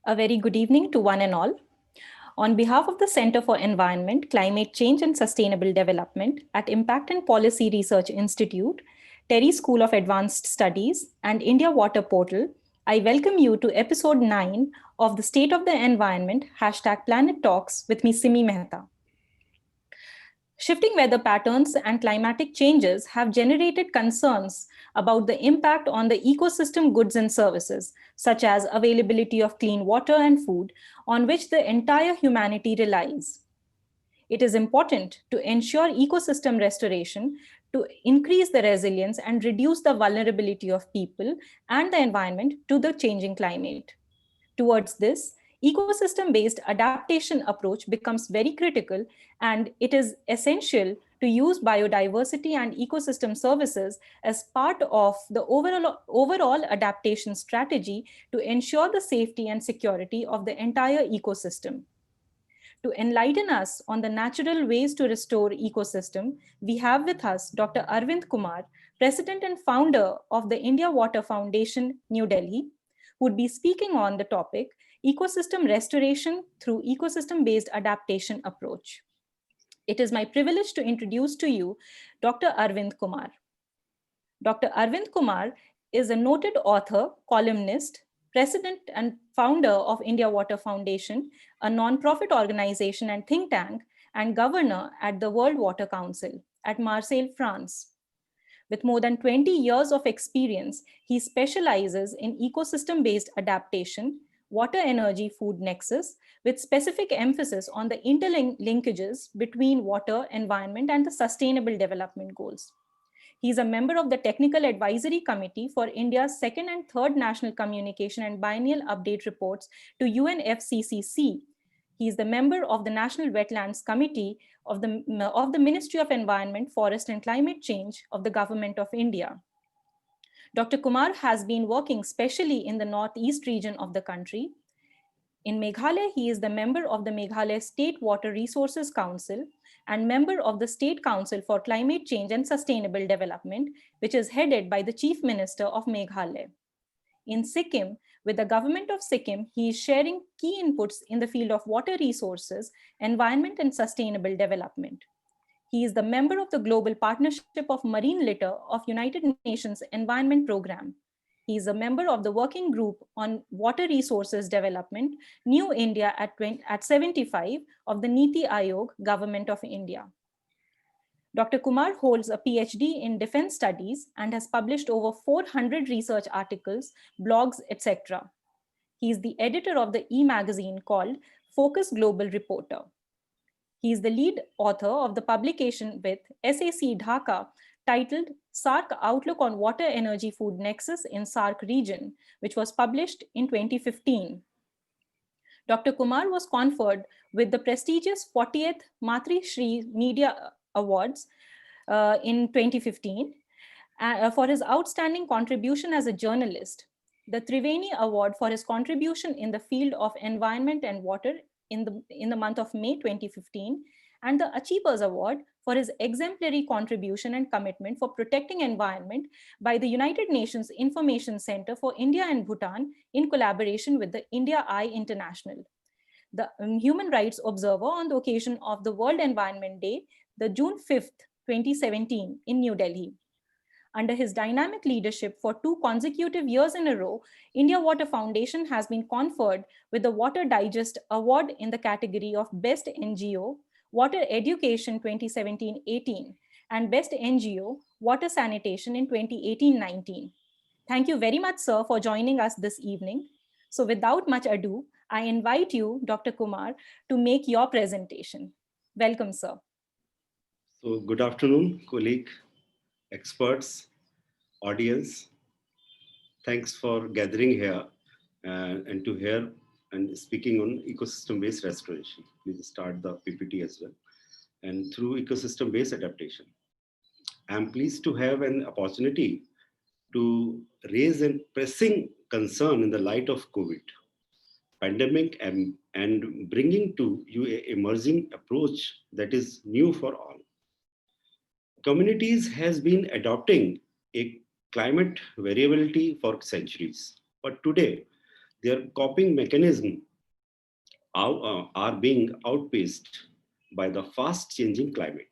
A very good evening to one and all. On behalf of the Center for Environment, Climate Change and Sustainable Development at Impact and Policy Research Institute, Terry School of Advanced Studies, and India Water Portal, I welcome you to episode 9 of the State of the Environment #Planet Talks with me, Simi Mehta. Shifting weather patterns and climatic changes have generated concerns about the impact on the ecosystem goods and services, such as availability of clean water and food, on which the entire humanity relies. It is important to ensure ecosystem restoration to increase the resilience and reduce the vulnerability of people and the environment to the changing climate. Towards this, ecosystem-based adaptation approach becomes very critical, and it is essential to use biodiversity and ecosystem services as part of the overall adaptation strategy to ensure the safety and security of the entire ecosystem. To enlighten us on the natural ways to restore ecosystem, we have with us Dr. Arvind Kumar, President and founder of the India Water Foundation, New Delhi, who would be speaking on the topic ecosystem restoration through ecosystem-based adaptation approach. It is my privilege to introduce to you Dr. Arvind Kumar. Dr. Arvind Kumar is a noted author, columnist, president and founder of India Water Foundation, a non-profit organization and think tank, and governor at the World Water Council at Marseille, France. With more than 20 years of experience, he specializes in ecosystem-based adaptation, water energy food nexus, with specific emphasis on the interlinkages between water, environment, and the sustainable development goals. He is a member of the Technical Advisory Committee for India's second and third National Communication and Biennial Update Reports to UNFCCC. He is the member of the National Wetlands Committee of the Ministry of Environment, Forest and Climate Change of the Government of India. Dr. Kumar has been working specially in the Northeast region of the country. In Meghalaya, he is the member of the Meghalaya State Water Resources Council and member of the State Council for Climate Change and Sustainable Development, which is headed by the Chief Minister of Meghalaya. In Sikkim, with the government of Sikkim, he is sharing key inputs in the field of water resources, environment, and sustainable development. He is the member of the Global Partnership of Marine Litter of United Nations Environment Programme. He is a member of the Working Group on Water Resources Development, New India at 75 of the Niti Aayog, Government of India. Dr. Kumar holds a PhD in defense studies and has published over 400 research articles, blogs, etc. He is the editor of the e-magazine called Focus Global Reporter. He is the lead author of the publication with SAC Dhaka titled SAARC Outlook on Water Energy Food Nexus in SAARC region, which was published in 2015. Dr. Kumar was conferred with the prestigious 40th Matri Shri Media Awards in 2015 for his outstanding contribution as a journalist, the Triveni Award for his contribution in the field of environment and water in the month of May 2015, and the Achievers Award for his exemplary contribution and commitment for protecting environment by the United Nations Information Center for India and Bhutan in collaboration with the India Eye International, the Human Rights Observer on the occasion of the World Environment Day, the June 5th, 2017 in New Delhi. Under his dynamic leadership for 2 consecutive years in a row, India Water Foundation has been conferred with the Water Digest Award in the category of Best NGO, Water Education 2017-18, and Best NGO, Water Sanitation in 2018-19. Thank you very much, sir, for joining us this evening. So without much ado, I invite you, Dr. Kumar, to make your presentation. Welcome, sir. So good afternoon, colleague, experts, audience. Thanks for gathering here and to hear and speaking on ecosystem-based restoration. Please start the PPT as well. And through ecosystem-based adaptation. I'm pleased to have an opportunity to raise a pressing concern in the light of COVID pandemic and bringing to you an emerging approach that is new for all. Communities has been adopting a climate variability for centuries, but today Their coping mechanism are being outpaced by the fast changing climate.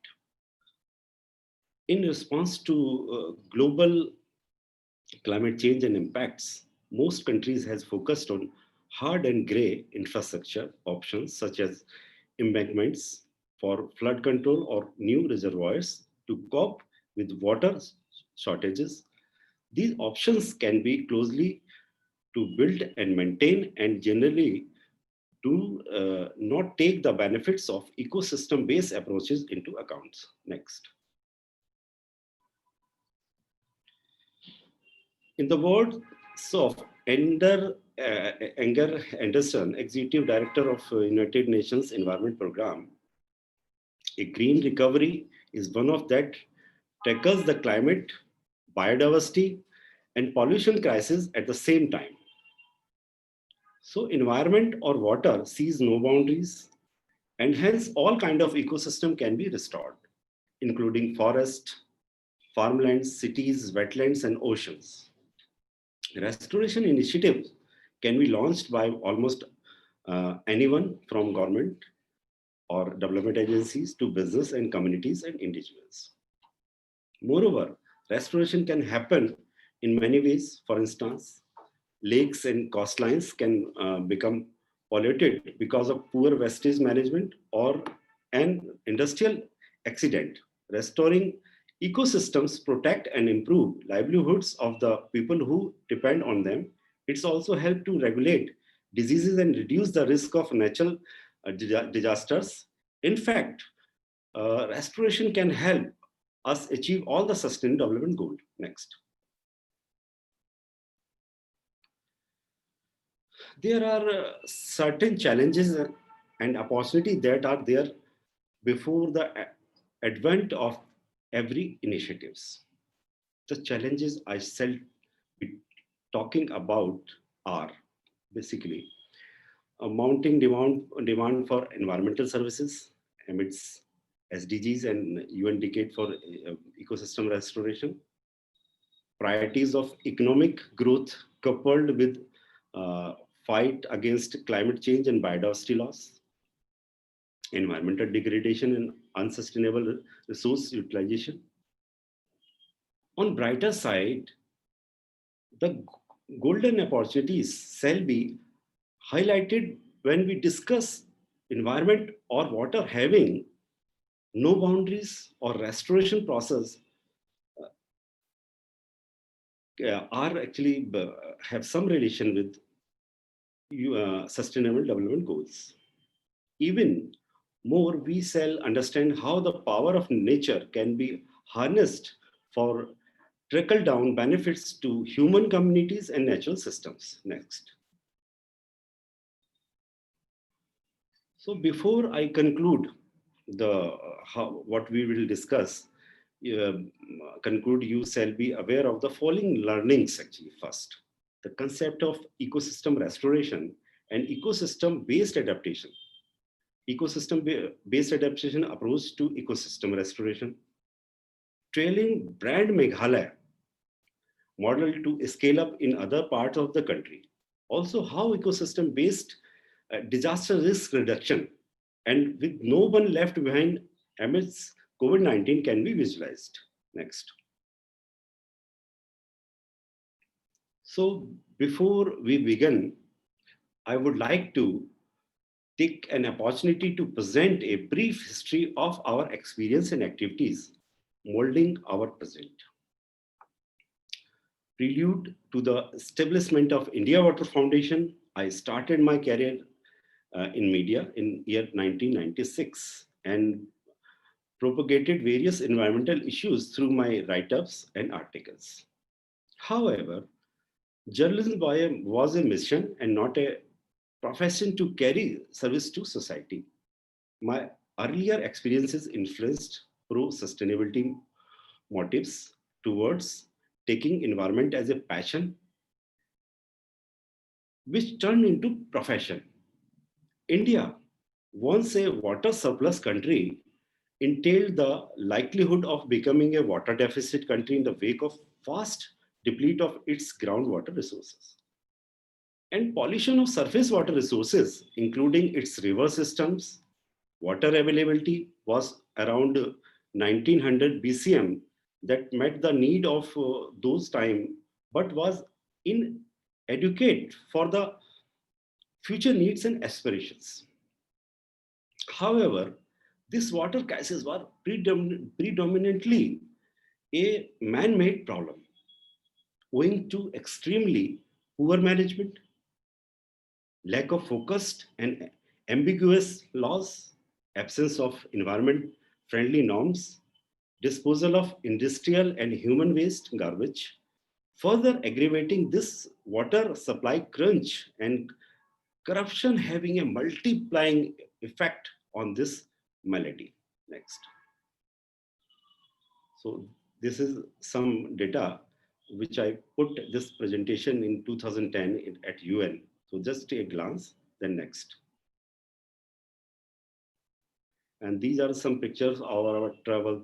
In response to global climate change and impacts, most countries has focused on hard and gray infrastructure options such as embankments for flood control or new reservoirs to cope with water shortages. These options can be closely to build and maintain and generally do not take the benefits of ecosystem based approaches into account. Next. In the words of Enger Anderson, Executive Director of United Nations Environment Programme, a green recovery is one of that tackles the climate, biodiversity, and pollution crisis at the same time. So environment or water sees no boundaries, and hence all kind of ecosystem can be restored, including forest, farmlands, cities, wetlands, and oceans. Restoration initiatives can be launched by almost anyone from government or development agencies to business and communities and individuals. Moreover, restoration can happen in many ways. For instance, lakes and coastlines can become polluted because of poor wastage management or an industrial accident. Restoring ecosystems protect and improve livelihoods of the people who depend on them. It's also helped to regulate diseases and reduce the risk of natural disasters. In fact, restoration can help us achieve all the sustainable development goals. Next. There are certain challenges and opportunities that are there before the advent of every initiatives. The challenges I shall be talking about are basically a mounting demand for environmental services amidst SDGs and UN Decade for Ecosystem Restoration, priorities of economic growth coupled with fight against climate change and biodiversity loss, environmental degradation and unsustainable resource utilization. On brighter side, the golden opportunities shall be highlighted when we discuss environment or water having no boundaries or restoration process are actually have some relation with sustainable development goals. Even more, we shall understand how the power of nature can be harnessed for trickle down benefits to human communities and natural systems. Next. So before I conclude what we will discuss, you shall be aware of the following learnings actually. First, the concept of ecosystem restoration and ecosystem-based adaptation. Ecosystem-based adaptation approach to ecosystem restoration. Trailing brand Meghalaya model to scale up in other parts of the country. Also, how ecosystem-based disaster risk reduction and with no one left behind amidst COVID-19 can be visualized. Next. So before we begin, I would like to take an opportunity to present a brief history of our experience and activities molding our present. Prelude to the establishment of India Water Foundation, I started my career in media in year 1996 and propagated various environmental issues through my write-ups and articles. However, journalism was a mission and not a profession to carry service to society. My earlier experiences influenced pro-sustainability motives towards taking environment as a passion, which turned into profession. India, once a water surplus country, entailed the likelihood of becoming a water deficit country in the wake of fast deplete of its groundwater resources. And pollution of surface water resources, including its river systems, water availability was around 1900 BCM that met the need of those time, but was inadequate for the future needs and aspirations. However, this water crisis was predominantly a man-made problem owing to extremely poor management, lack of focused and ambiguous laws, absence of environment friendly norms, disposal of industrial and human waste garbage, further aggravating this water supply crunch and corruption having a multiplying effect on this malady. Next. So this is some data which I put this presentation in 2010 at UN. So just take a glance, then next. And these are some pictures of our travel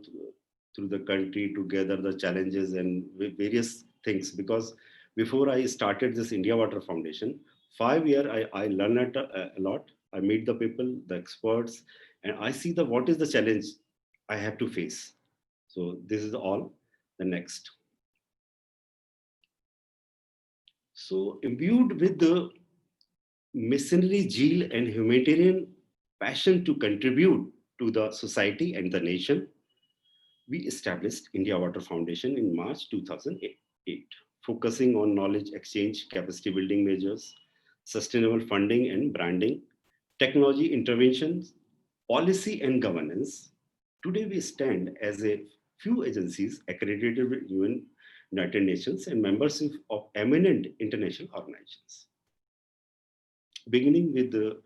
through the country to gather the challenges and various things. Because before I started this India Water Foundation, 5 years I learned a lot. I meet the people, the experts, and I see the what is the challenge I have to face. So this is all. The next. So imbued with the missionary zeal and humanitarian passion to contribute to the society and the nation, we established India Water Foundation in March 2008, focusing on knowledge exchange, capacity building measures, sustainable funding and branding, technology interventions, policy and governance. Today we stand as a few agencies accredited with UN, United Nations and members of eminent international organizations. Beginning with the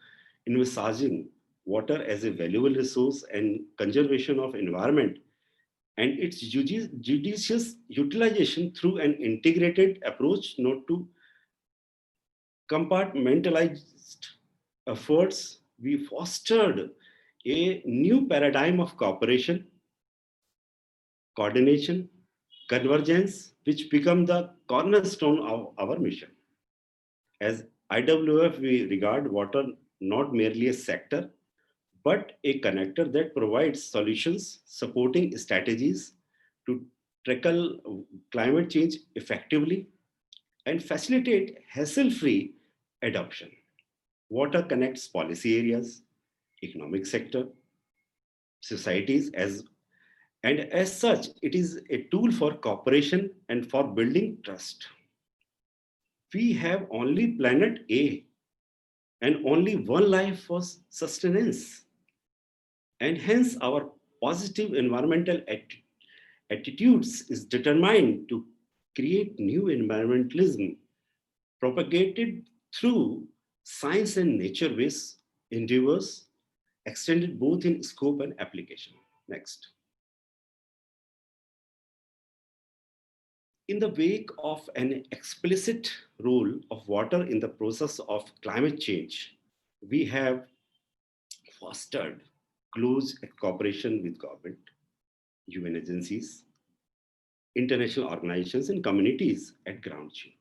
envisaging water as a valuable resource and conservation of environment and its judicious utilization through an integrated approach, not to compartmentalized efforts, we fostered a new paradigm of cooperation, coordination, convergence, which become the cornerstone of our mission. As IWF, we regard water not merely a sector, but a connector that provides solutions, supporting strategies to tackle climate change effectively and facilitate hassle-free adoption. Water connects policy areas, economic sector, societies as such, it is a tool for cooperation and for building trust. We have only planet A and only one life for sustenance. And hence our positive environmental attitudes is determined to create new environmentalism propagated through science and nature-based endeavors, extended both in scope and application. Next. In the wake of an explicit role of water in the process of climate change, we have fostered close cooperation with government, UN agencies, international organizations, and communities at ground zero.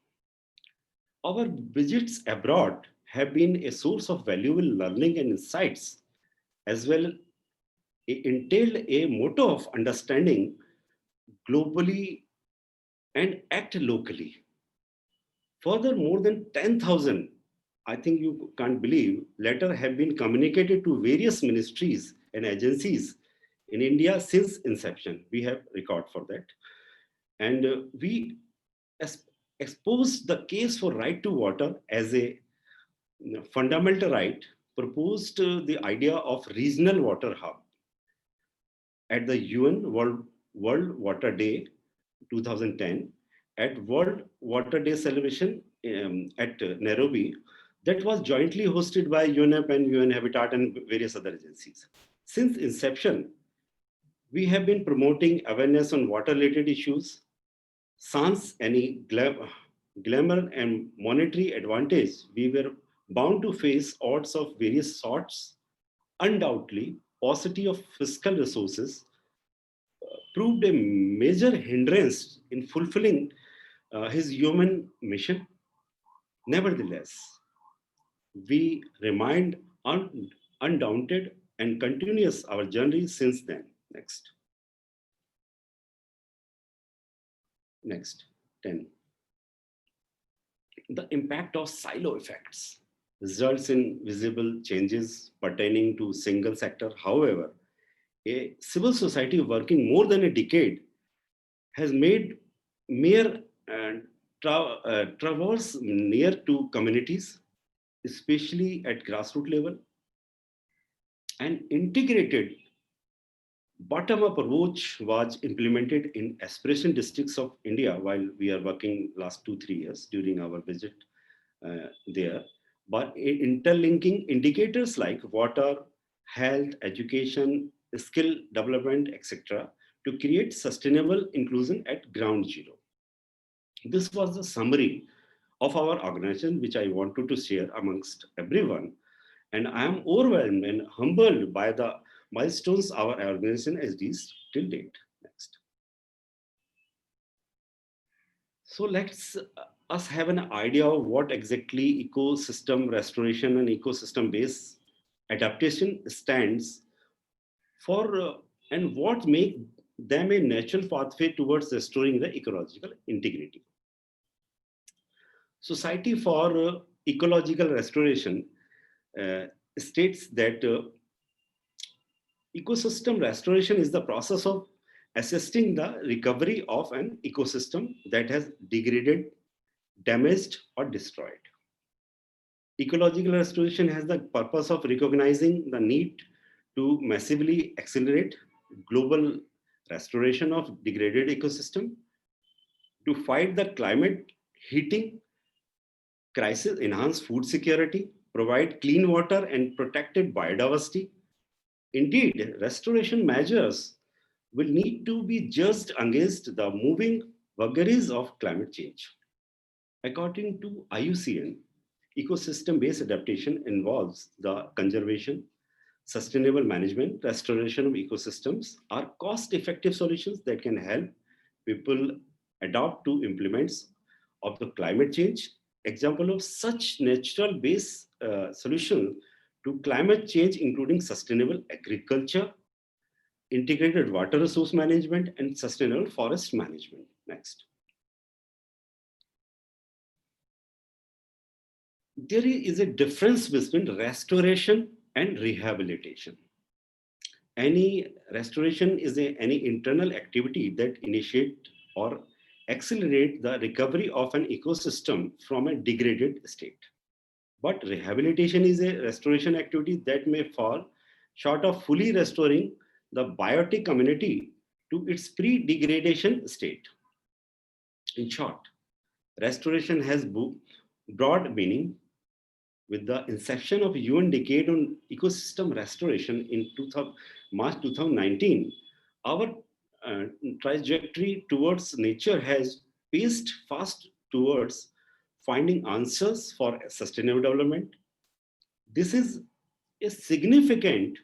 Our visits abroad have been a source of valuable learning and insights, as well entailed a motto of understanding globally and act locally. Further, more than 10,000, I think you can't believe, letters have been communicated to various ministries and agencies in India since inception. We have record for that. And we exposed the case for right to water as a fundamental right, proposed the idea of regional water hub at the UN World Water Day 2010, at World Water Day celebration at Nairobi, that was jointly hosted by UNEP and UN Habitat and various other agencies. Since inception, we have been promoting awareness on water-related issues, sans any glamour and monetary advantage. We were bound to face odds of various sorts. Undoubtedly, paucity of fiscal resources proved a major hindrance in fulfilling his human mission. Nevertheless, we remained undaunted and continuous our journey since then. Next, 10. The impact of silo effects results in visible changes pertaining to single sector. However, a civil society working more than a decade has made mere traverse near to communities, especially at grassroots level, and integrated bottom-up approach was implemented in aspiration districts of India while we are working last 2-3 years during our visit there. But interlinking indicators like water, health, education, skill development, etc., to create sustainable inclusion at ground zero. This was the summary of our organization, which I wanted to share amongst everyone. And I am overwhelmed and humbled by the milestones our organization has reached till date. Next. So let's us have an idea of what exactly ecosystem restoration and ecosystem-based adaptation stands for and what make them a natural pathway towards restoring the ecological integrity. Society for Ecological Restoration states that ecosystem restoration is the process of assisting the recovery of an ecosystem that has degraded, damaged, or destroyed. Ecological restoration has the purpose of recognizing the need to massively accelerate global restoration of degraded ecosystem, to fight the climate heating crisis, enhance food security, provide clean water, and protected biodiversity. Indeed, restoration measures will need to be judged against the moving vagaries of climate change. According to IUCN, ecosystem-based adaptation involves the conservation, sustainable management, restoration of ecosystems are cost-effective solutions that can help people adopt to implements of the climate change. Example of such natural-based solution to climate change, including sustainable agriculture, integrated water resource management, and sustainable forest management. Next. There is a difference between restoration and rehabilitation. Any restoration is any internal activity that initiate or accelerate the recovery of an ecosystem from a degraded state. But rehabilitation is a restoration activity that may fall short of fully restoring the biotic community to its pre-degradation state. In short, restoration has broad meaning. With the inception of UN Decade on Ecosystem Restoration in March 2019, our trajectory towards nature has paced fast towards finding answers for sustainable development. This is a significant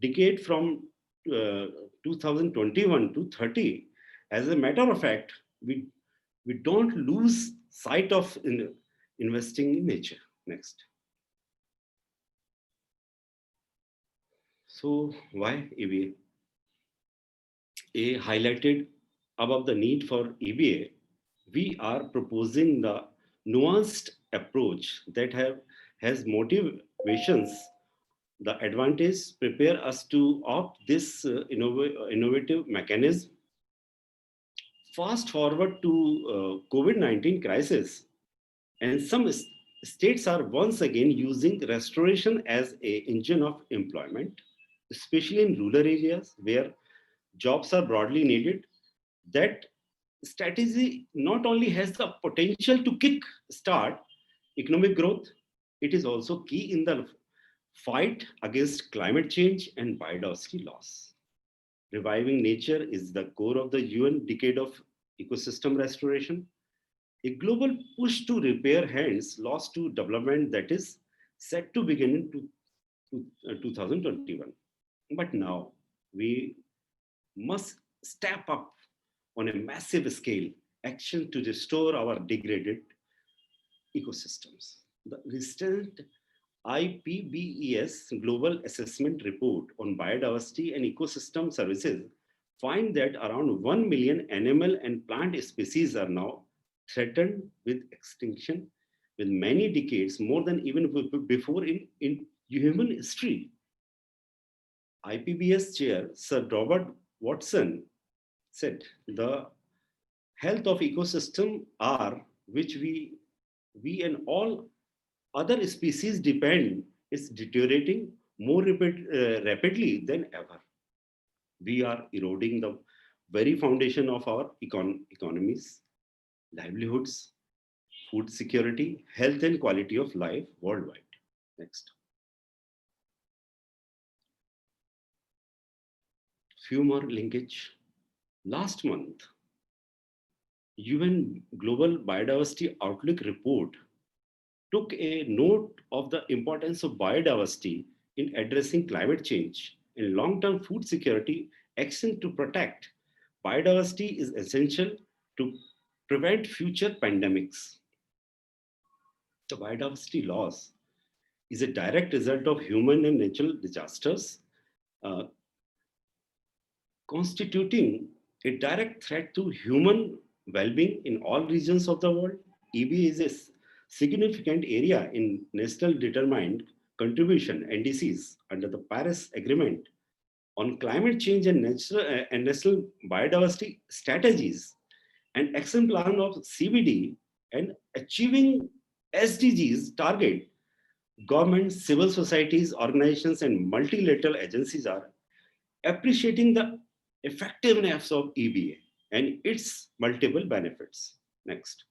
decade from 2021 to 30. As a matter of fact, we don't lose sight of investing in nature. Next. So why EBA? A highlighted above the need for EBA, we are proposing the nuanced approach that has motivations. The advantage prepare us to opt this innovative mechanism. Fast forward to COVID-19 crisis, and some states are once again using restoration as an engine of employment, especially in rural areas where jobs are broadly needed. That strategy not only has the potential to kick start economic growth, it is also key in the fight against climate change and biodiversity loss. Reviving nature is the core of the UN Decade of Ecosystem Restoration, a global push to repair hands lost to development that is set to begin in 2021. But now we must step up on a massive scale action to restore our degraded ecosystems. The recent IPBES Global Assessment Report on Biodiversity and Ecosystem Services find that around 1 million animal and plant species are now threatened with extinction, with many decades more than even before in human history. IPBS chair Sir Robert Watson said, the health of ecosystem are which we and all other species depend is deteriorating more rapidly than ever. We are eroding the very foundation of our economies, livelihoods, food security, health and quality of life worldwide. Next. Few more linkage. Last month, UN Global Biodiversity Outlook report took a note of the importance of biodiversity in addressing climate change and long-term food security. Action to protect biodiversity is essential to prevent future pandemics. The biodiversity loss is a direct result of human and natural disasters, uh, constituting a direct threat to human well-being in all regions of the world. EBA is a significant area in national determined contribution NDCs under the Paris Agreement on climate change and national biodiversity strategies and action plan of CBD and achieving SDGs target. Governments, civil societies, organizations, and multilateral agencies are appreciating the effectiveness of EBA and its multiple benefits. Next.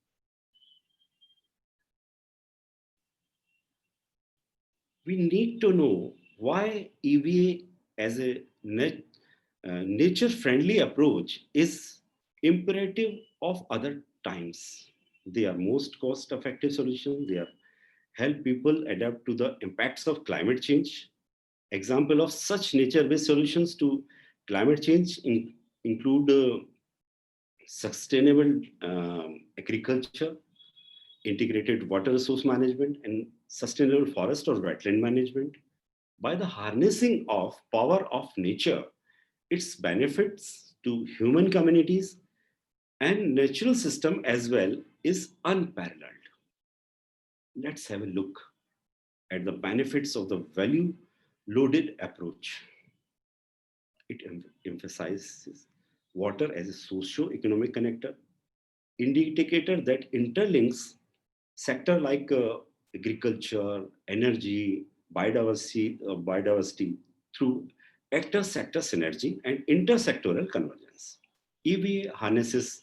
We need to know why EBA as a nature-friendly approach is imperative of other times. They are most cost-effective solutions. They are help people adapt to the impacts of climate change. Example of such nature-based solutions to climate change include sustainable agriculture, integrated water resource management, and sustainable forest or wetland management. By the harnessing of power of nature, its benefits to human communities and natural system as well is unparalleled. Let's have a look at the benefits of the value loaded approach. It emphasizes water as a socio-economic connector, indicator that interlinks sector like agriculture, energy, biodiversity through actor-sector synergy and intersectoral convergence. EBA harnesses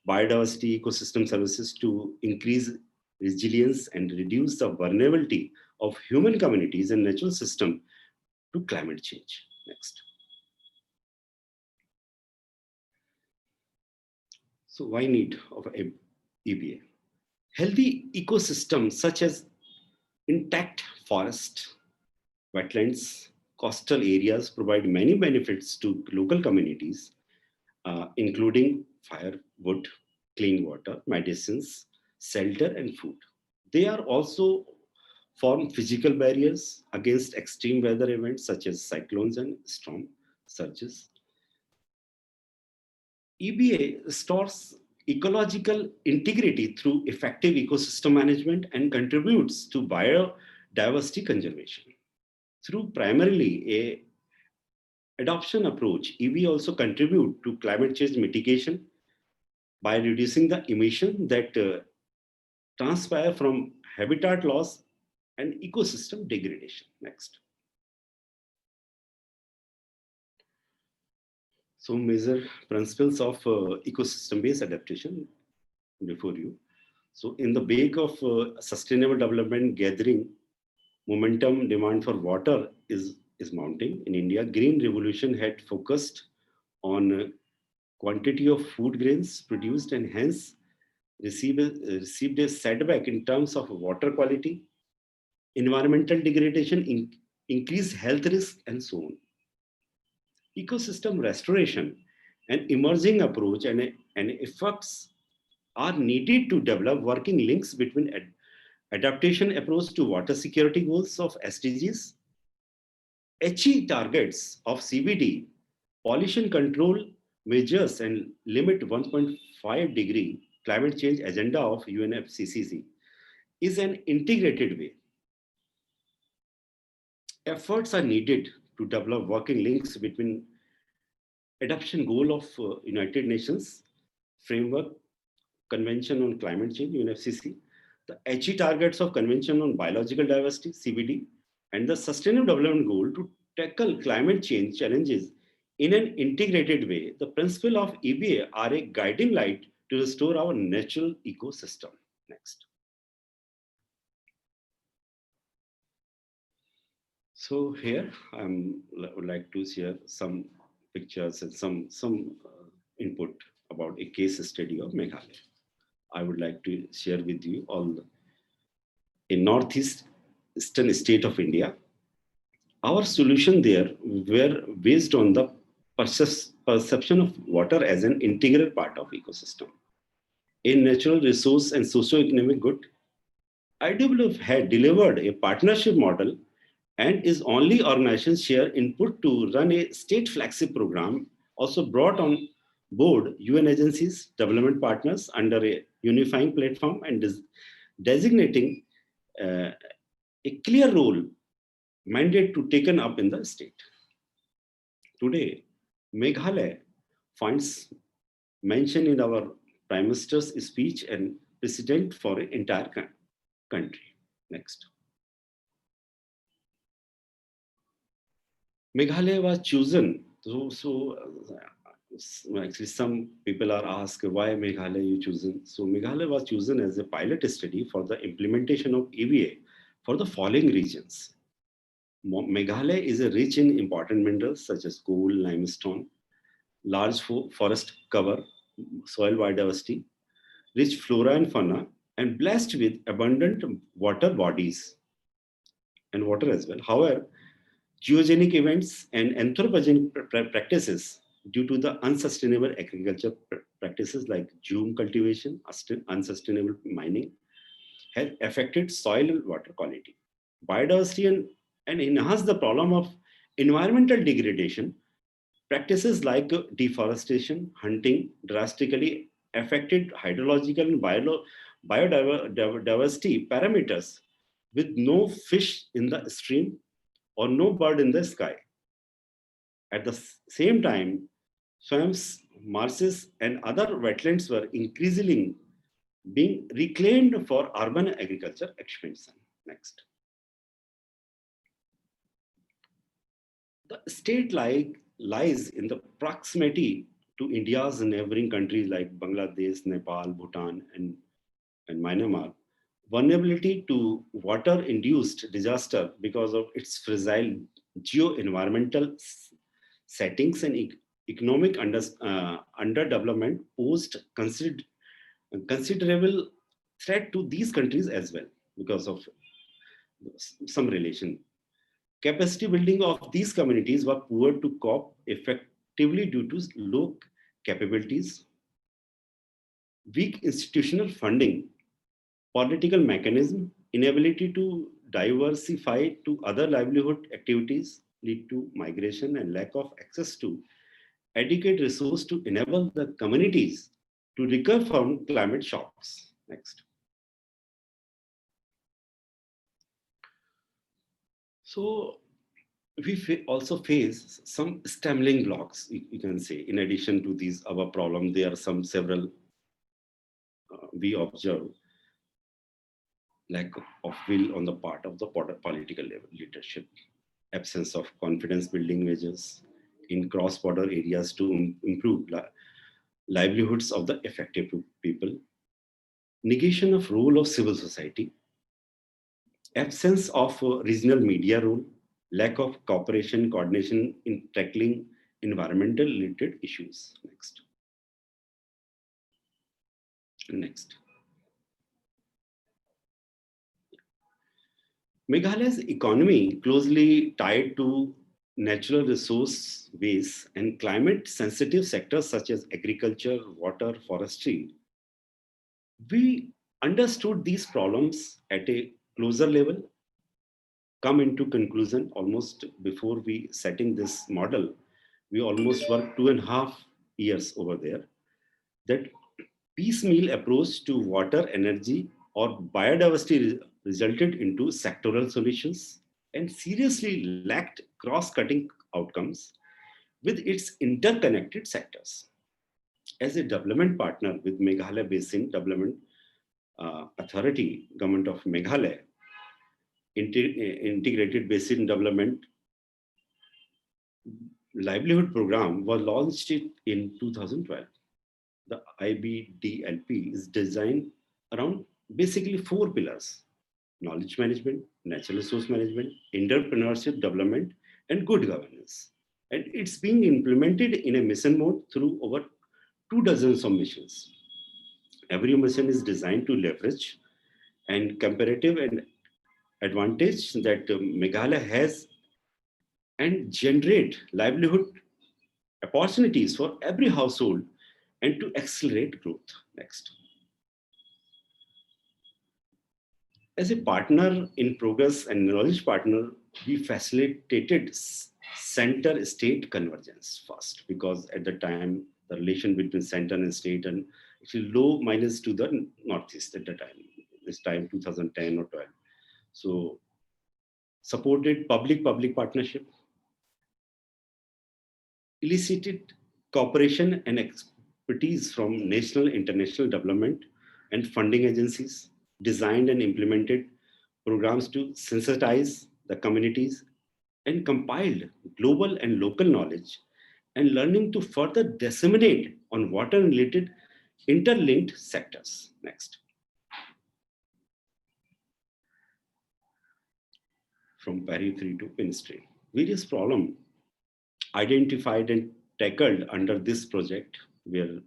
biodiversity ecosystem services to increase resilience and reduce the vulnerability of human communities and natural system to climate change. Next. So why need of EBA? Healthy ecosystems such as intact forest, wetlands, coastal areas provide many benefits to local communities, including firewood, clean water, medicines, shelter, and food. They are also form physical barriers against extreme weather events such as cyclones and storm surges. EBA stores ecological integrity through effective ecosystem management and contributes to biodiversity conservation. Through primarily a adoption approach, EBA also contribute to climate change mitigation by reducing the emission that transpire from habitat loss and ecosystem degradation. Next. So major principles of ecosystem-based adaptation before you. So in the wake of sustainable development gathering momentum, demand for water is mounting. In India, Green Revolution had focused on quantity of food grains produced and hence received a setback in terms of water quality, environmental degradation, increased health risk, and so on. Ecosystem restoration, an emerging approach and efforts are needed to develop working links between adaptation approach to water security goals of SDGs, HE targets of CBD, pollution control measures and limit 1.5-degree climate change agenda of UNFCCC is an integrated way. Efforts are needed to develop working links between adoption goal of United Nations Framework Convention on Climate Change, UNFCCC, the HE targets of Convention on Biological Diversity, CBD, and the Sustainable Development Goal to tackle climate change challenges in an integrated way. The principles of EBA are a guiding light to restore our natural ecosystem. Next. So here I would like to share some pictures and some input about a case study of Meghalaya. I would like to share with you all in northeastern state of India. Our solution there were based on the perception of water as an integral part of ecosystem, a natural resource and socio-economic good. IWF had delivered a partnership model and is only organization share input to run a state flagship program, also brought on board UN agencies, development partners under a unifying platform and designating a clear role mandate to taken up in the state. Today, Meghalaya finds mention in our Prime Minister's speech and precedent for an entire country. Next. Meghalaya was chosen. Actually, some people are asked why Meghalaya you chosen. So Meghalaya was chosen as a pilot study for the implementation of EBA for the following regions. Meghalaya is rich in important minerals such as coal, limestone, large forest cover, soil biodiversity, rich flora and fauna, and blessed with abundant water bodies and water as well. However, geogenic events and anthropogenic practices due to the unsustainable agriculture practices like Zoom cultivation, unsustainable mining, have affected soil and water quality, biodiversity, and enhanced the problem of environmental degradation. Practices like deforestation, hunting drastically affected hydrological and biodiversity parameters, with no fish in the stream or no bird in the sky. At the same time, swamps, marshes, and other wetlands were increasingly being reclaimed for urban agriculture expansion. Next. The state lies in the proximity to India's neighboring countries like Bangladesh, Nepal, Bhutan, and Myanmar. Vulnerability to water-induced disaster because of its fragile geo-environmental settings and economic underdevelopment posed considerable threat to these countries as well because of some relation. Capacity building of these communities were poor to cope effectively due to low capabilities, weak institutional funding, political mechanism, inability to diversify to other livelihood activities lead to migration and lack of access to adequate resource to enable the communities to recover from climate shocks. Next. So we also face some stumbling blocks, you can say. In addition to these our problem, there are several we observe lack of will on the part of the political leadership, absence of confidence building measures in cross-border areas to improve livelihoods of the affected people, negation of role of civil society, absence of regional media role, lack of cooperation, coordination in tackling environmental related issues. Next. Next. Meghalaya's economy closely tied to natural resource base and climate sensitive sectors such as agriculture, water, forestry. We understood these problems at a closer level, come into conclusion almost before we setting this model. We almost worked 2.5 years over there. That piecemeal approach to water, energy, or biodiversity resulted into sectoral solutions and seriously lacked cross-cutting outcomes with its interconnected sectors. As a development partner with Meghalaya Basin Development Authority, Government of Meghalaya, Integrated Basin Development Livelihood Program was launched in 2012. The IBDLP is designed around basically 4 pillars: knowledge management, natural resource management, entrepreneurship development, and good governance. And it's being implemented in a mission mode through over 24 missions. Every mission is designed to leverage and comparative and advantage that Meghalaya has and generate livelihood opportunities for every household and to accelerate growth. Next. As a partner in progress and knowledge partner, we facilitated center-state convergence first, because at the time, the relation between center and state and actually low minus to the northeast at the time, this time 2010 or 12. So supported public-public partnership, elicited cooperation and expertise from national, international development and funding agencies, designed and implemented programs to sensitize the communities, and compiled global and local knowledge and learning to further disseminate on water-related interlinked sectors. Next. From periphery to mainstream. Various problems identified and tackled under this project were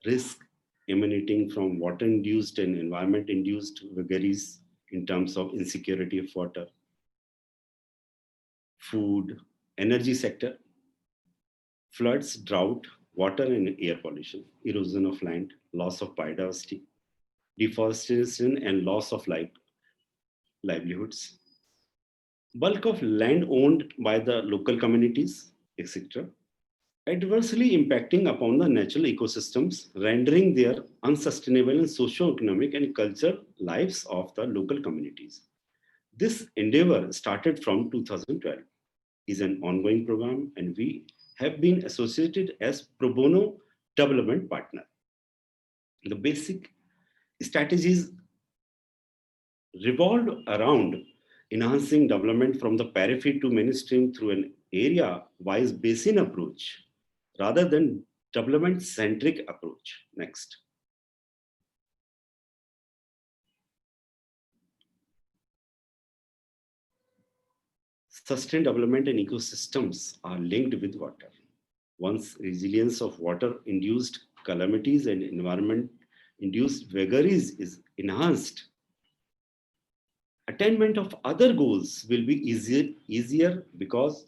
risk emanating from water-induced and environment-induced vagaries in terms of insecurity of water, food, energy sector, floods, drought, water and air pollution, erosion of land, loss of biodiversity, deforestation and loss of livelihoods, bulk of land owned by the local communities, etc., adversely impacting upon the natural ecosystems, rendering their unsustainable and socio-economic and cultural lives of the local communities. This endeavor started from 2012, is an ongoing program, and we have been associated as pro bono development partner. The basic strategies revolved around enhancing development from the periphery to mainstream through an area-wise basin approach rather than development-centric approach. Next. Sustained development and ecosystems are linked with water. Once resilience of water-induced calamities and environment-induced vagaries is enhanced, attainment of other goals will be easier because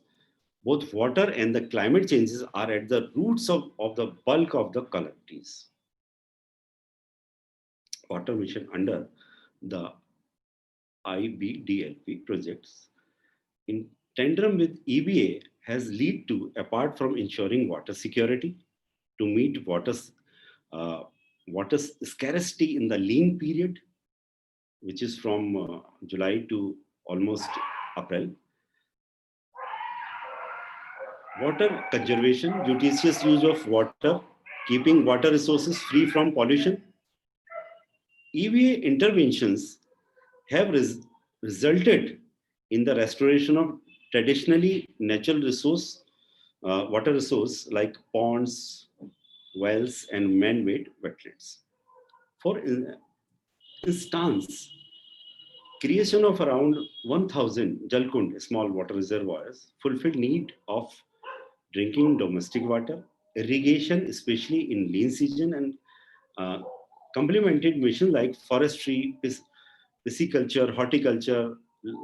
both water and the climate changes are at the roots of the bulk of the calamities. Water mission under the IBDLP projects in tandem with EBA has led to, apart from ensuring water security, to meet water scarcity in the lean period, which is from July to almost April. Water conservation, judicious use of water, keeping water resources free from pollution. EVA interventions have resulted in the restoration of traditionally natural resource, water resource like ponds, wells, and man-made wetlands. For instance, creation of around 1,000 Jalkund, small water reservoirs, fulfilled need of drinking domestic water, irrigation, especially in lean season, and complemented missions like forestry, pisciculture, horticulture,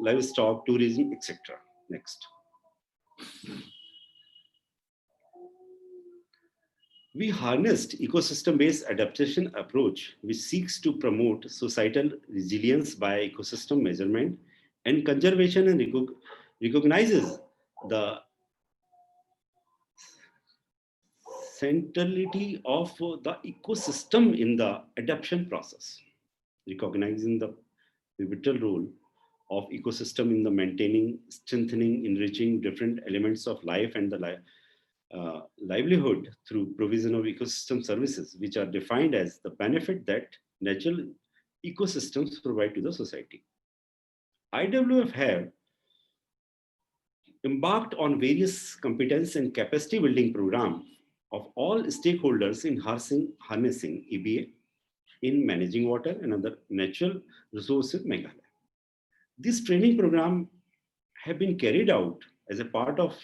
livestock, tourism, etc. Next. We harnessed ecosystem-based adaptation approach, which seeks to promote societal resilience by ecosystem measurement and conservation and recognizes the centrality of the ecosystem in the adaptation process, recognizing the pivotal role of ecosystem in the maintaining, strengthening, enriching different elements of life and the livelihood through provision of ecosystem services, which are defined as the benefit that natural ecosystems provide to the society. IWF have embarked on various competence and capacity building programs of all stakeholders in harnessing EBA in managing water and other natural resources in Meghalaya. This training program have been carried out as a part of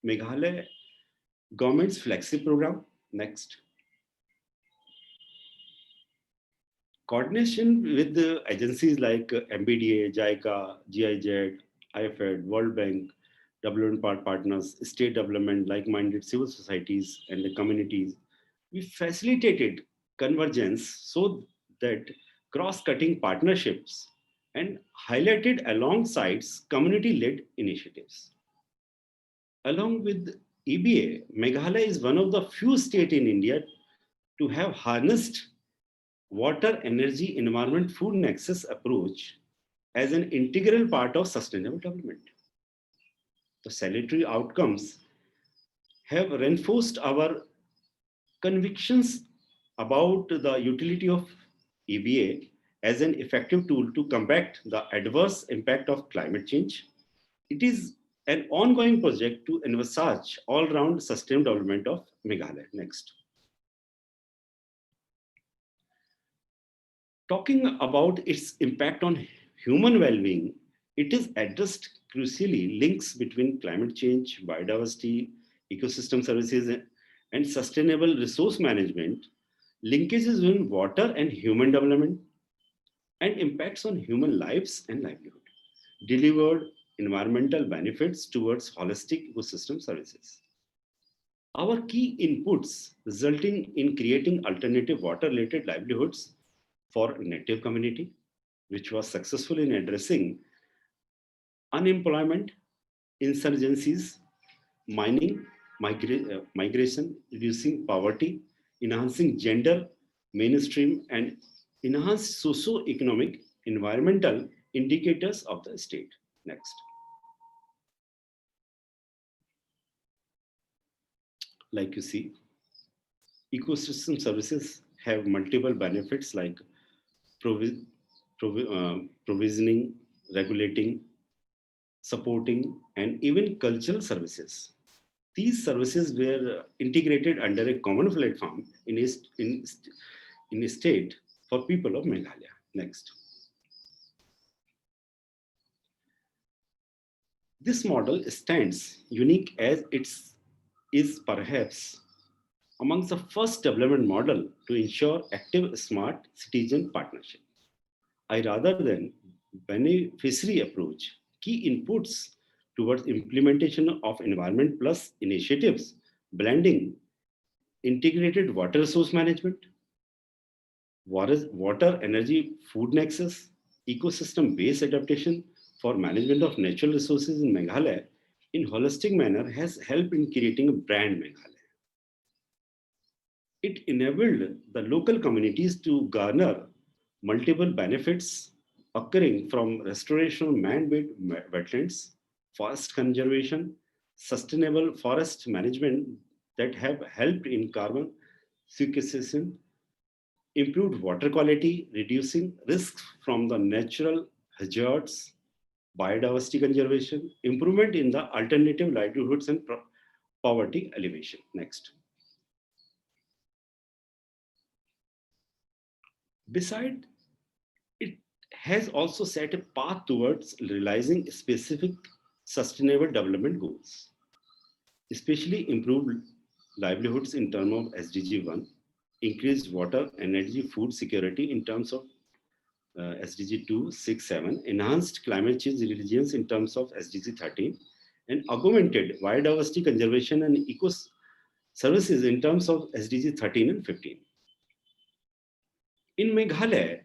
Meghalaya government's flagship program. Next. Coordination with the agencies like MBDA, JICA, GIZ, IFED, World Bank, development partners, state development, like-minded civil societies, and the communities, we facilitated convergence so that cross-cutting partnerships and highlighted alongside community-led initiatives. Along with EBA, Meghalaya is one of the few states in India to have harnessed water, energy, environment, food nexus approach as an integral part of sustainable development. The salutary outcomes have reinforced our convictions about the utility of EBA as an effective tool to combat the adverse impact of climate change. It is an ongoing project to envisage all-round sustainable development of Meghalaya. Next. Talking about its impact on human well-being, it is addressed crucially links between climate change, biodiversity, ecosystem services, and sustainable resource management, linkages between water and human development, and impacts on human lives and livelihood, delivered environmental benefits towards holistic ecosystem services. Our key inputs resulting in creating alternative water-related livelihoods for native community, which was successful in addressing unemployment, insurgencies, mining, migration, reducing poverty, enhancing gender mainstream, and enhanced socio-economic environmental indicators of the state. Next. Like you see, ecosystem services have multiple benefits like provisioning, regulating, supporting, and even cultural services. These services were integrated under a common platform in a state for people of Meghalaya. Next. This model stands unique as it is perhaps amongst the first development model to ensure active smart citizen partnership. I rather than beneficiary approach, key inputs towards implementation of environment plus initiatives, blending integrated water resource management, water, energy, food nexus, ecosystem-based adaptation for management of natural resources in Meghalaya in holistic manner has helped in creating a brand Meghalaya. It enabled the local communities to garner multiple benefits occurring from restoration of man-made wetlands, forest conservation, sustainable forest management that have helped in carbon sequestration, improved water quality, reducing risks from the natural hazards, biodiversity conservation, improvement in the alternative livelihoods and poverty elevation. Next. Beside, it has also set a path towards realizing specific sustainable development goals, especially improved livelihoods in terms of SDG 1, increased water, energy, food security in terms of SDG 2, 6, 7, enhanced climate change resilience in terms of SDG 13, and augmented biodiversity conservation and ecosystem services in terms of SDG 13 and 15. In Meghalaya,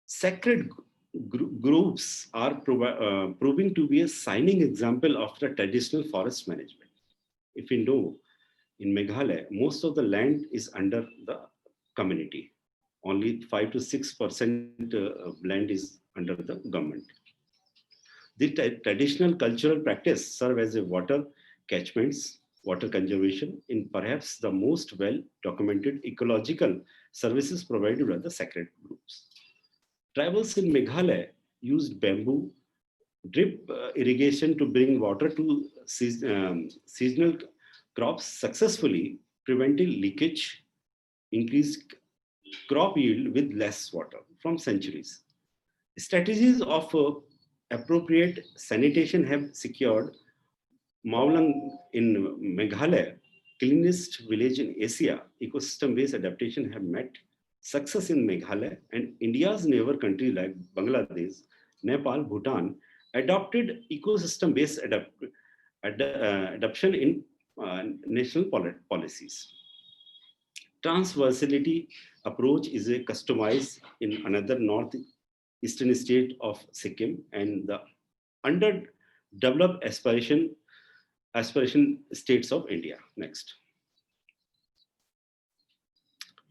sacred groves are proving to be a shining example of the traditional forest management. If you know, in Meghalaya, most of the land is under the community. Only 5 to 6% of land is under the government. The traditional cultural practice serve as a water catchments, water conservation in perhaps the most well-documented ecological services provided by the sacred groups. Tribals in Meghalaya used bamboo drip irrigation to bring water to seasonal crops successfully, preventing leakage, increased crop yield with less water from centuries. Strategies of appropriate sanitation have secured Maulang in Meghalaya, cleanest village in Asia. Ecosystem-based adaptation have met success in Meghalaya, and India's neighbor countries like Bangladesh, Nepal, Bhutan adopted ecosystem-based adoption in national policies. Transversality approach is a customized in another northeastern state of Sikkim and the underdeveloped aspiration states of India. Next.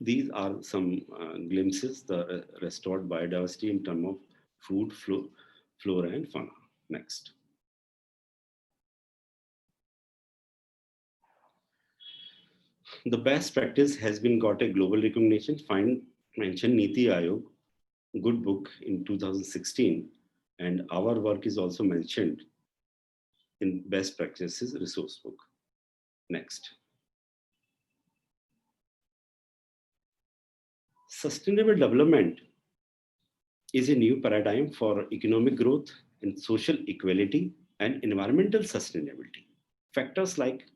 These are some glimpses, the restored biodiversity in terms of food, flora and fauna. Next. The best practice has been got a global recognition. Find mentioned Niti Aayog, good book in 2016, and our work is also mentioned in best practices resource book. Next. Sustainable development is a new paradigm for economic growth and social equality and environmental sustainability. Factors like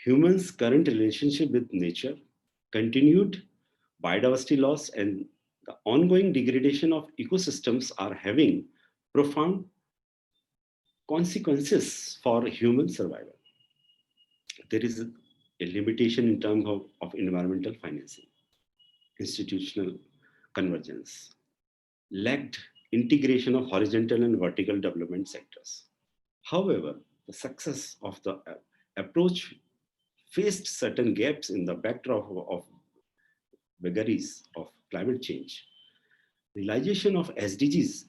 humans' current relationship with nature, continued biodiversity loss, and the ongoing degradation of ecosystems are having profound consequences for human survival. There is a limitation in terms of environmental financing, institutional convergence, lacked integration of horizontal and vertical development sectors. However, the success of the approach faced certain gaps in the backdrop of vagaries of climate change. Realization of SDGs,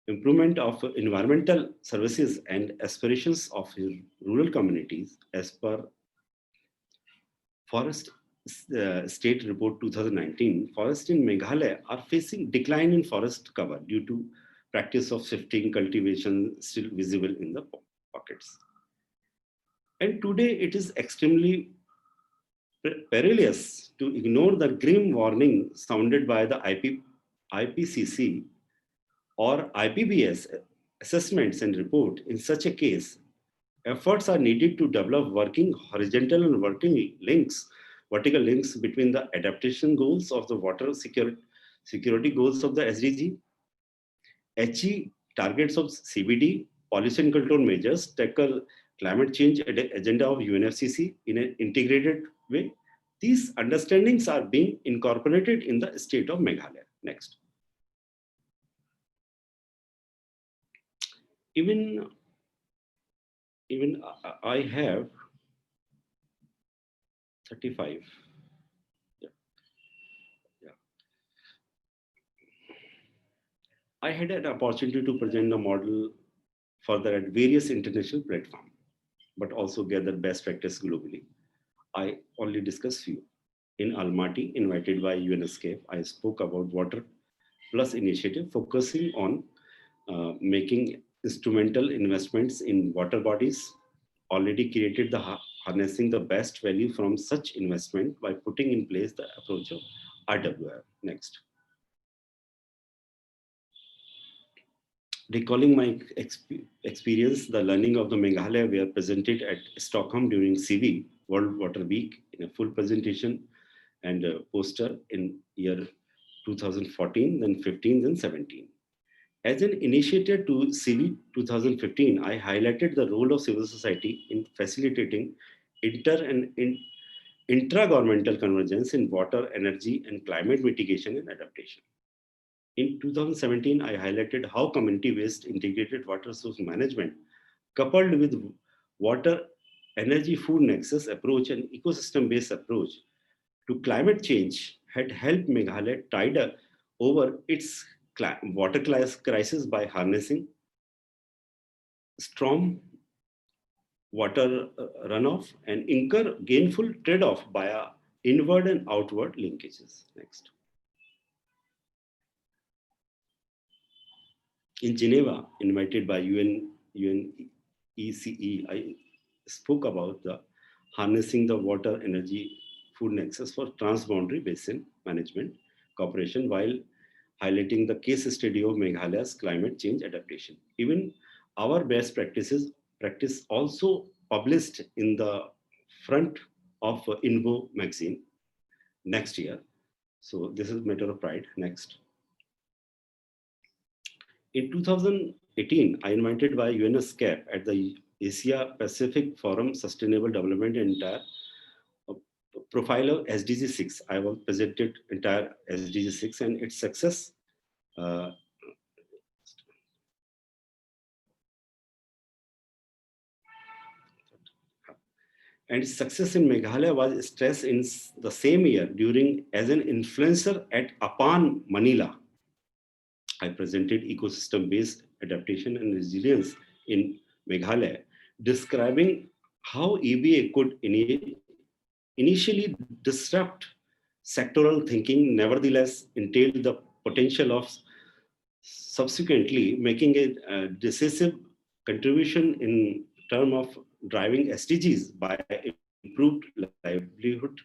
improvement of environmental services and aspirations of rural communities as per Forest State Report 2019, forests in Meghalaya are facing decline in forest cover due to practice of shifting cultivation still visible in the pockets. And today it is extremely perilous to ignore the grim warning sounded by the IPCC or IPBS assessments and report. In such a case, efforts are needed to develop working horizontal and vertical links between the adaptation goals of the water security goals of the SDG, HE targets of CBD, pollution control measures, tackle climate change agenda of UNFCCC in an integrated way. These understandings are being incorporated in the state of Meghalaya. Next. Even I have 35. Yeah. I had an opportunity to present the model further at various international platforms, but also gather best practice globally. I only discuss few. In Almaty, invited by UNESCO, I spoke about Water Plus initiative, focusing on making instrumental investments in water bodies, already created the harnessing the best value from such investment by putting in place the approach of RWR. Next. Recalling my experience, the learning of the Meghalaya were presented at Stockholm during CV, World Water Week, in a full presentation and a poster in year 2014, then 15, then 17. As an initiator to CV 2015, I highlighted the role of civil society in facilitating intra-governmental convergence in water, energy, and climate mitigation and adaptation. In 2017, I highlighted how community-based integrated water resource management, coupled with water, energy, food nexus approach and ecosystem-based approach to climate change, had helped Meghalaya tide over its water crisis by harnessing storm water runoff and incur gainful trade-off via inward and outward linkages. Next. In Geneva, invited by UNECE, I spoke about the harnessing the water, energy, food nexus for transboundary basin management cooperation while highlighting the case study of Meghalaya's climate change adaptation. Even our best practice also published in the front of Invo magazine next year. So this is a matter of pride. Next. In 2018, I invited by UNESCAP at the Asia Pacific Forum Sustainable Development entire profile of SDG 6. I was presented entire SDG 6 and its success. And success in Meghalaya was stressed in the same year during as an influencer at APAN Manila. I presented ecosystem-based adaptation and resilience in Meghalaya, describing how EBA could initially disrupt sectoral thinking, nevertheless entailed the potential of subsequently making a decisive contribution in terms of driving SDGs by improved livelihood.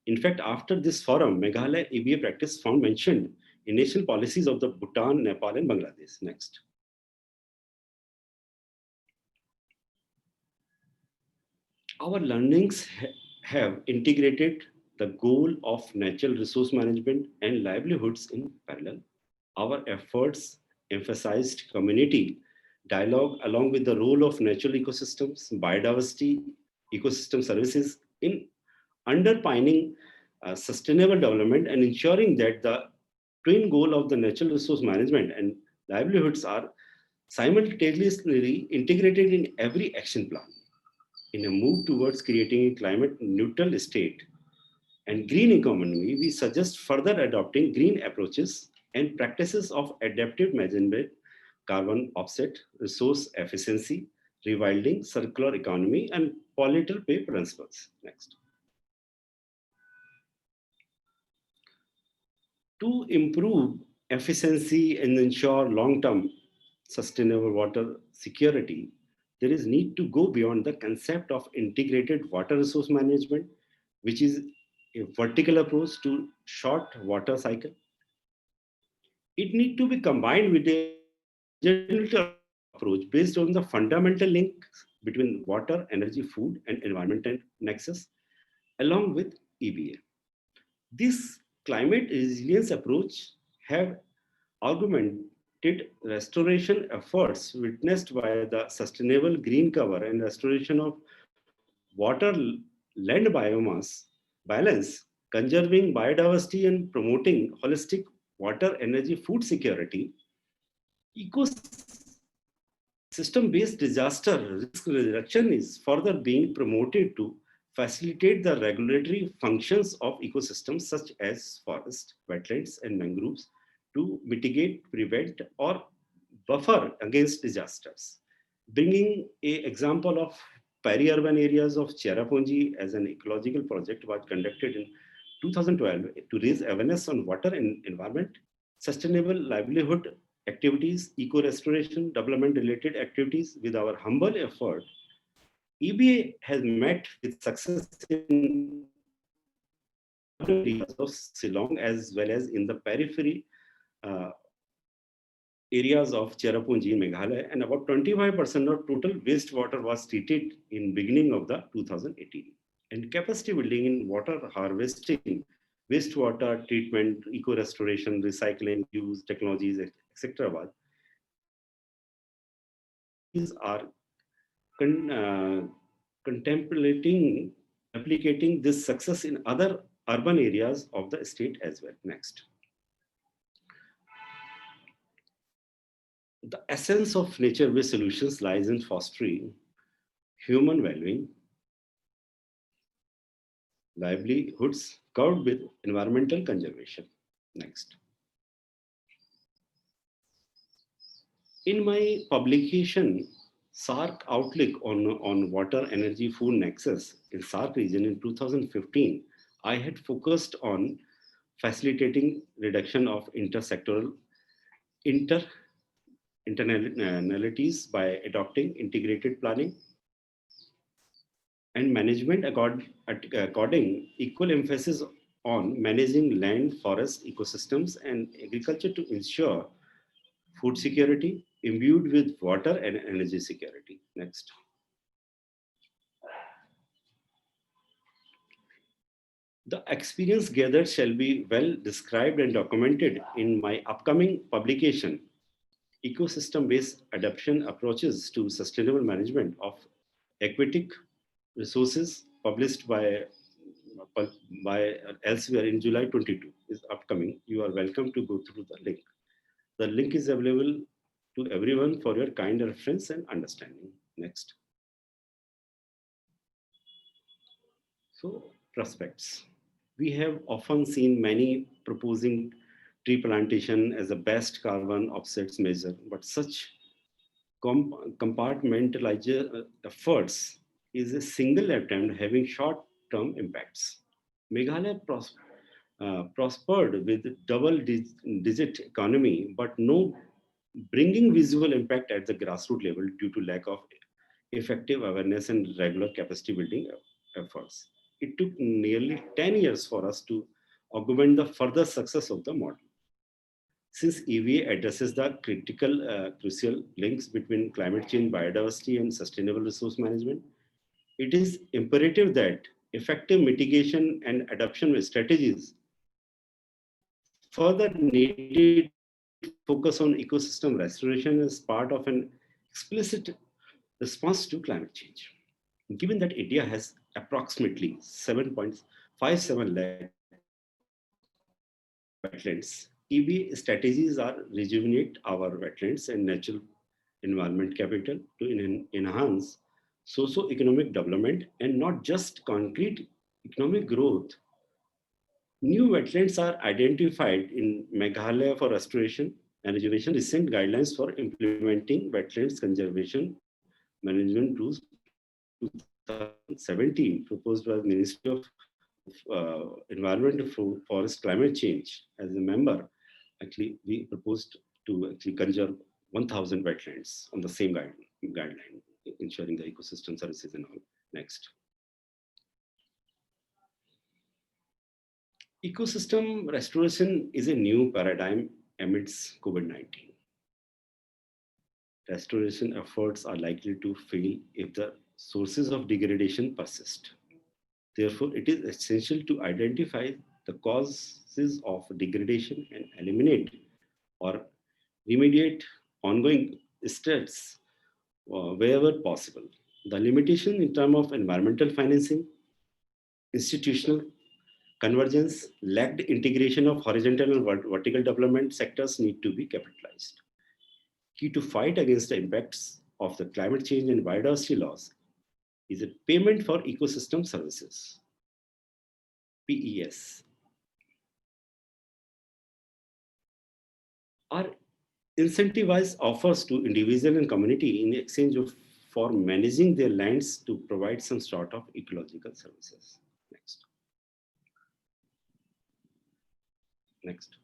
In fact, after this forum, Meghalaya EBA practice found mentioned in national policies of the Bhutan, Nepal, and Bangladesh. Next. Our learnings have integrated the goal of natural resource management and livelihoods in parallel. Our efforts emphasized community dialogue along with the role of natural ecosystems, biodiversity, ecosystem services in underpinning sustainable development and ensuring that the twin goal of the natural resource management and livelihoods are simultaneously integrated in every action plan. In a move towards creating a climate neutral state and green economy, we suggest further adopting green approaches and practices of adaptive management, carbon offset, resource efficiency, rewilding, circular economy, and polluter pay principles. Next. To improve efficiency and ensure long-term sustainable water security, there is need to go beyond the concept of integrated water resource management, which is a vertical approach to short water cycle. It need to be combined with a general approach based on the fundamental link between water, energy, food, and environmental nexus, along with EBA. This climate resilience approach have augmented restoration efforts witnessed by the sustainable green cover and restoration of water land biomass balance, conserving biodiversity and promoting holistic water, energy, food security. Ecosystem-based disaster risk reduction is further being promoted to facilitate the regulatory functions of ecosystems such as forests, wetlands, and mangroves to mitigate, prevent, or buffer against disasters. Bringing an example of peri-urban areas of Cherrapunji as an ecological project was conducted in 2012 to raise awareness on water and environment, sustainable livelihood activities, eco-restoration, development-related activities. With our humble effort, EBA has met with success in areas of Shillong as well as in the periphery areas of Cherrapunji in Meghalaya, and about 25% of total wastewater was treated in beginning of the 2018. And capacity building in water harvesting, wastewater treatment, eco-restoration, recycling, use technologies, etc. These are contemplating replicating this success in other urban areas of the state as well. Next. The essence of nature-based solutions lies in fostering human well-being, livelihoods covered with environmental conservation. Next. In my publication, SARC Outlook on Water, Energy, Food Nexus in SARC region in 2015, I had focused on facilitating reduction of internalities by adopting integrated planning and management according equal emphasis on managing land, forest, ecosystems, and agriculture to ensure food security imbued with water and energy security. Next. The experience gathered shall be well described and documented in my upcoming publication, Ecosystem-Based Adaptation Approaches to Sustainable Management of Aquatic Resources, published by elsewhere in July 22, is upcoming. You are welcome to go through the link. The link is available to everyone for your kind reference and understanding. Next. So, prospects. We have often seen many proposing tree plantation as the best carbon offsets measure, but such compartmentalized efforts is a single attempt having short-term impacts. Meghalaya prospered with double-digit economy, but no bringing visible impact at the grassroots level due to lack of effective awareness and regular capacity building efforts. It took nearly 10 years for us to augment the further success of the model. Since EVA addresses the crucial links between climate change, biodiversity, and sustainable resource management, it is imperative that effective mitigation and adoption strategies further needed focus on ecosystem restoration as part of an explicit response to climate change. Given that India has approximately 7.57 lakh wetlands, EB strategies are rejuvenate our wetlands and natural environment capital to enhance socio-economic development and not just concrete economic growth. New wetlands are identified in Meghalaya for restoration and rejuvenation. Recent guidelines for implementing wetlands conservation management rules 2017 proposed by the Ministry of Environment, Forest, Climate Change. As a member, actually, we proposed to actually conserve 1,000 wetlands on the same guideline, ensuring the ecosystem services and all. Next. Ecosystem restoration is a new paradigm amidst COVID-19. Restoration efforts are likely to fail if the sources of degradation persist. Therefore, it is essential to identify the causes of degradation and eliminate or remediate ongoing threats wherever possible. The limitation in terms of environmental financing, institutional convergence, lacked integration of horizontal and vertical development sectors need to be capitalized. Key to fight against the impacts of the climate change and biodiversity loss is a payment for ecosystem services, PES. Are incentivized offers to individual and community in exchange for managing their lands to provide some sort of ecological services. Next. Next.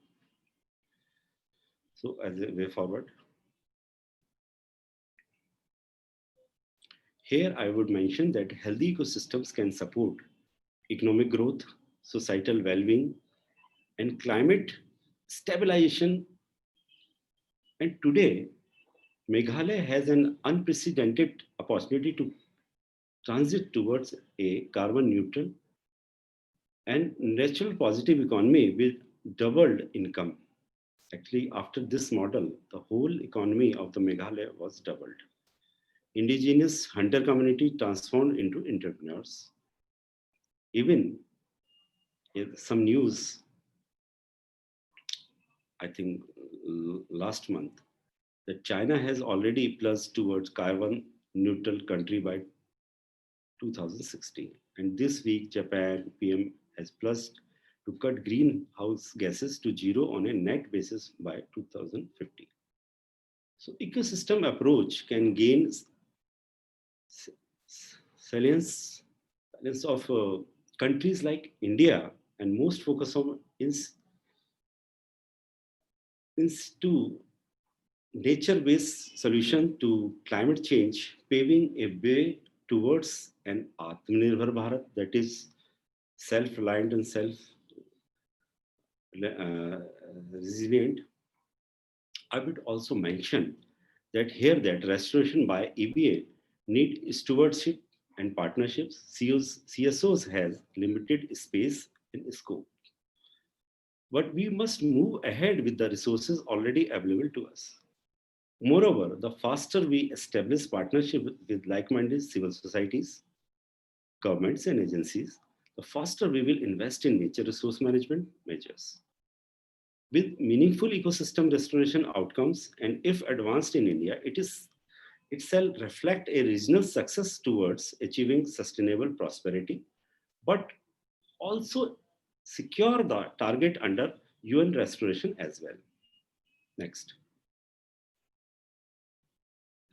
So as a way forward. Here I would mention that healthy ecosystems can support economic growth, societal well-being, and climate stabilization. And today, Meghalaya has an unprecedented opportunity to transit towards a carbon neutral and natural positive economy with doubled income. Actually, after this model, the whole economy of the Meghalaya was doubled. indigenous hunter community transformed into entrepreneurs. Even some news, I think last month, that China has already pledged towards carbon neutral country by 2016. And this week, Japan PM has pledged to cut greenhouse gases to zero on a net basis by 2050. So ecosystem approach can gain salience of countries like India, and most focus on is to nature-based solution to climate change, paving a way towards an Atmanirbhar Bharat that is self-reliant and self-resilient. I would also mention that here that restoration by EBA need stewardship and partnerships. CSOs has limited space and scope. But we must move ahead with the resources already available to us. Moreover, the faster we establish partnership with like-minded civil societies, governments and agencies, the faster we will invest in nature resource management measures. With meaningful ecosystem restoration outcomes, and if advanced in India, it is itself reflect a regional success towards achieving sustainable prosperity, but also secure the target under UN restoration as well. Next.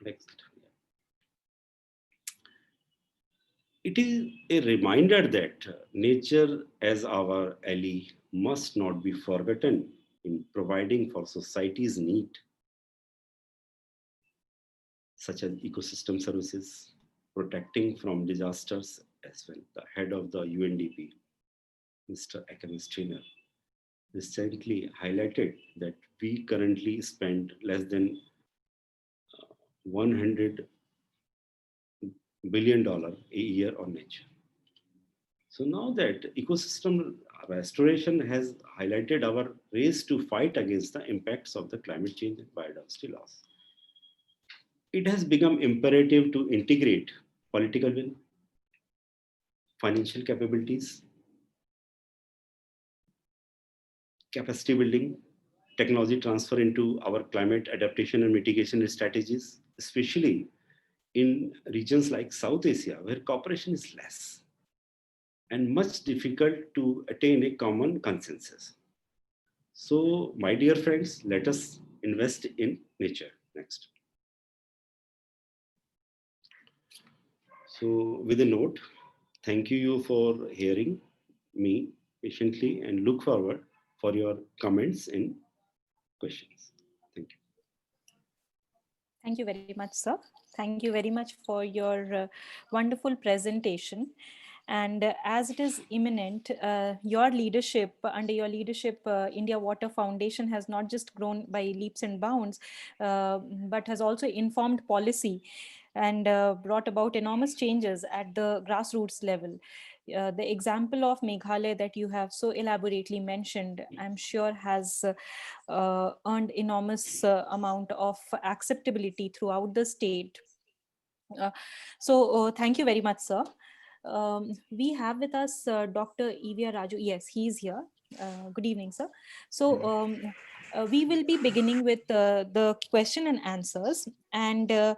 Next. It is a reminder that nature as our ally must not be forgotten in providing for society's need, such as ecosystem services, protecting from disasters as well. The head of the UNDP, Mr. Ekam Striner, recently highlighted that we currently spend less than $100 billion a year on nature. So now that ecosystem restoration has highlighted our race to fight against the impacts of the climate change and biodiversity loss, it has become imperative to integrate political will, financial capabilities, capacity building, technology transfer into our climate adaptation and mitigation strategies, especially in regions like South Asia, where cooperation is less and much difficult to attain a common consensus. So, my dear friends, let us invest in nature. Next. So, with a note, thank you for hearing me patiently and look forward for your comments and questions. Thank you. Thank you very much, sir. Thank you very much for your wonderful presentation. And as it is imminent, your leadership, under your leadership, India Water Foundation has not just grown by leaps and bounds, but has also informed policy and brought about enormous changes at the grassroots level. The example of Meghalaya that you have so elaborately mentioned, I'm sure has earned enormous amount of acceptability throughout the state. Thank you very much, sir. We have with us Dr. Evia Raju. Yes, he's here. Good evening, sir. We will be beginning with the question and answers. And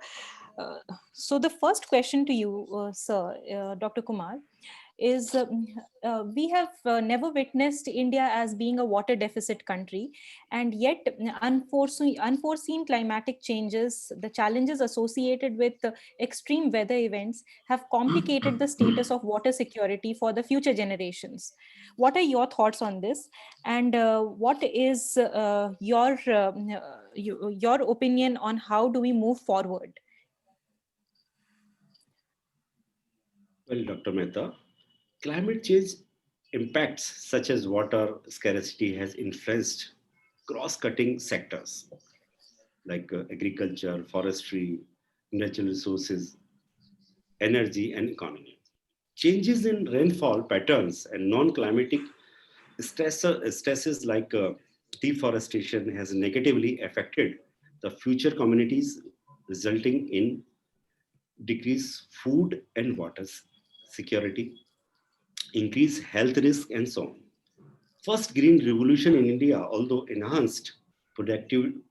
so the first question to you, sir, Dr. Kumar, is we have never witnessed India as being a water deficit country, and yet unforeseen climatic changes, the challenges associated with extreme weather events have complicated the status of water security for the future generations. What are your thoughts on this? And what is your opinion on how do we move forward? Well, Dr. Mehta, climate change impacts such as water scarcity has influenced cross-cutting sectors like agriculture, forestry, natural resources, energy, and economy. Changes in rainfall patterns and non-climatic stresses like deforestation has negatively affected the future communities, resulting in decrease food and water security, increase health risk, and so on. First green revolution in India, although enhanced productivity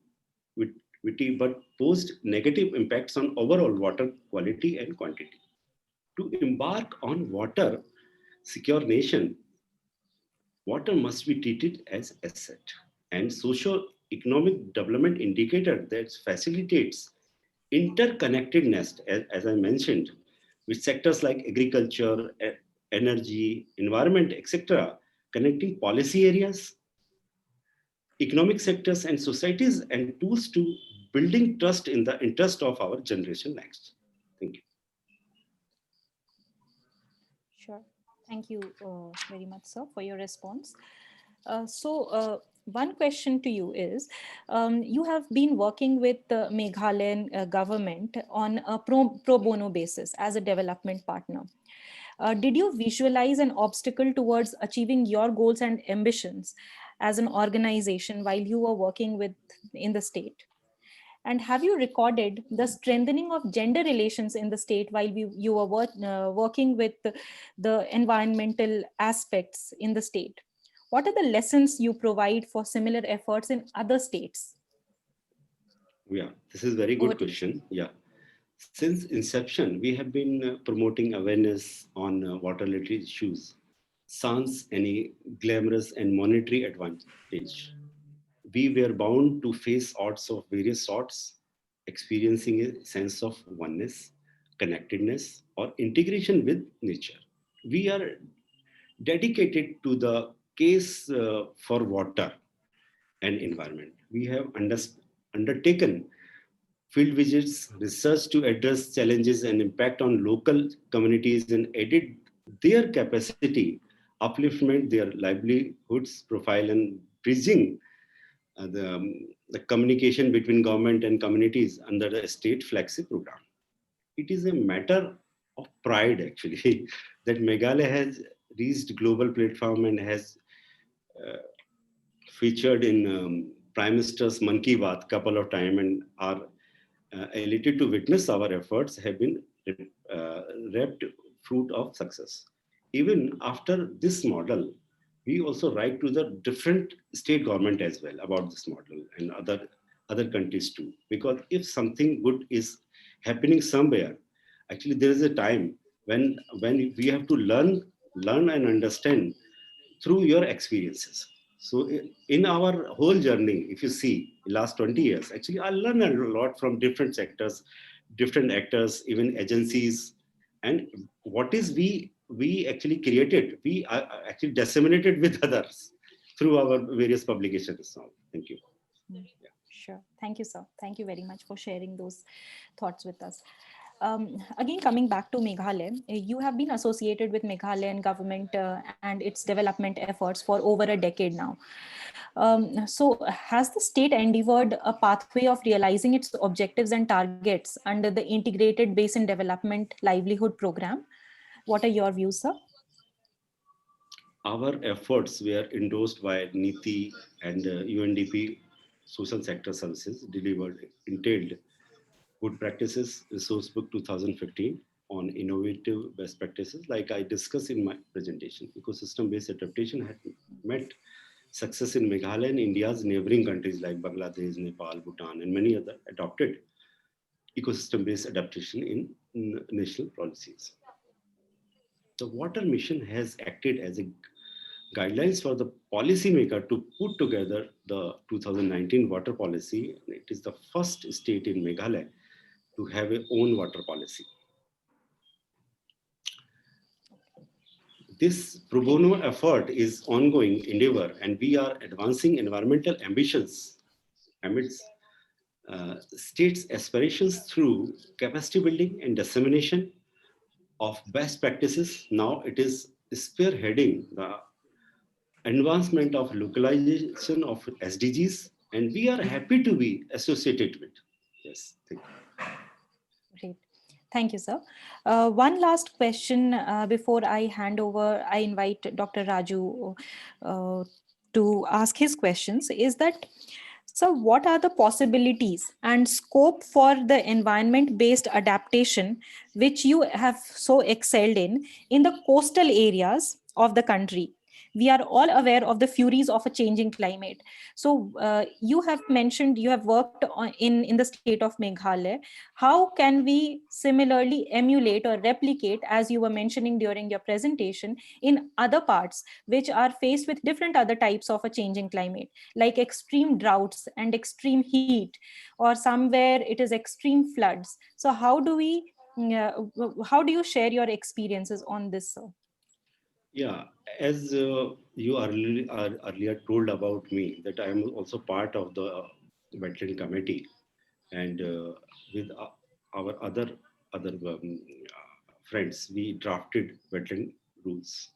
but posed negative impacts on overall water quality and quantity. To embark on water secure nation, water must be treated as asset and socio-economic development indicator that facilitates interconnectedness, as I mentioned, with sectors like agriculture, energy, environment, etc., connecting policy areas, economic sectors, and societies, and tools to building trust in the interest of our generation next. Thank you. Sure. Thank you very much, sir, for your response. One question to you is, you have been working with the Meghalayan government on a pro bono basis as a development partner. Did you visualize an obstacle towards achieving your goals and ambitions as an organization while you were working in the state? And have you recorded the strengthening of gender relations in the state while you were working with the environmental aspects in the state? What are the lessons you provide for similar efforts in other states? Yeah, this is a very good question. Yeah. Since inception, we have been promoting awareness on water literacy issues, sans any glamorous and monetary advantage. We were bound to face odds of various sorts, experiencing a sense of oneness, connectedness, or integration with nature. We are dedicated to the case for water and environment. We have undertaken field visits, research to address challenges and impact on local communities and edit their capacity, upliftment their livelihoods profile, and bridging the communication between government and communities under the state flagship program. It is a matter of pride, actually, that Meghalaya has reached global platform and has featured in Prime Minister's Mann Ki Baat couple of times, and are elated to witness our efforts have been reaped fruit of success. Even after this model, we also write to the different state government as well about this model and other countries too. Because if something good is happening somewhere, actually there is a time when we have to learn and understand through your experiences. So in our whole journey, if you see last 20 years, actually I learned a lot from different sectors, different actors, even agencies, and what is we actually created, we actually disseminated with others through our various publications now. Thank you. Yeah. Sure. Thank you, sir. Thank you very much for sharing those thoughts with us. Again, coming back to Meghalaya, you have been associated with Meghalayan government and its development efforts for over a decade now. So has the state endeavored a pathway of realizing its objectives and targets under the Integrated Basin Development Livelihood Program? What are your views, sir? Our efforts were endorsed by NITI and UNDP Social Sector Services delivered entailed Good Practices Resource Book 2015 on innovative best practices. Like I discussed in my presentation, ecosystem-based adaptation had met success in Meghalaya and India's neighboring countries like Bangladesh, Nepal, Bhutan, and many other adopted ecosystem-based adaptation in national policies. The Water Mission has acted as a guidelines for the policymaker to put together the 2019 water policy. It is the first state in Meghalaya to have its own water policy. This pro bono effort is ongoing endeavor, and we are advancing environmental ambitions amidst states' aspirations through capacity building and dissemination of best practices. Now it is spearheading the advancement of localization of SDGs, and we are happy to be associated with. Yes, thank you. Great. Thank you, sir. One last question before I hand over, I invite Dr. Raju to ask his questions, is that, So what are the possibilities and scope for the environment-based adaptation, which you have so excelled in the coastal areas of the country? We are all aware of the furies of a changing climate. So you have mentioned you have worked in the state of Meghalaya. How can we similarly emulate or replicate, as you were mentioning during your presentation, in other parts which are faced with different other types of a changing climate, like extreme droughts and extreme heat, or somewhere it is extreme floods? So how do you share your experiences on this, sir? Yeah, as you earlier told about me, that I am also part of the wetland committee, and with our other friends, we drafted wetland rules.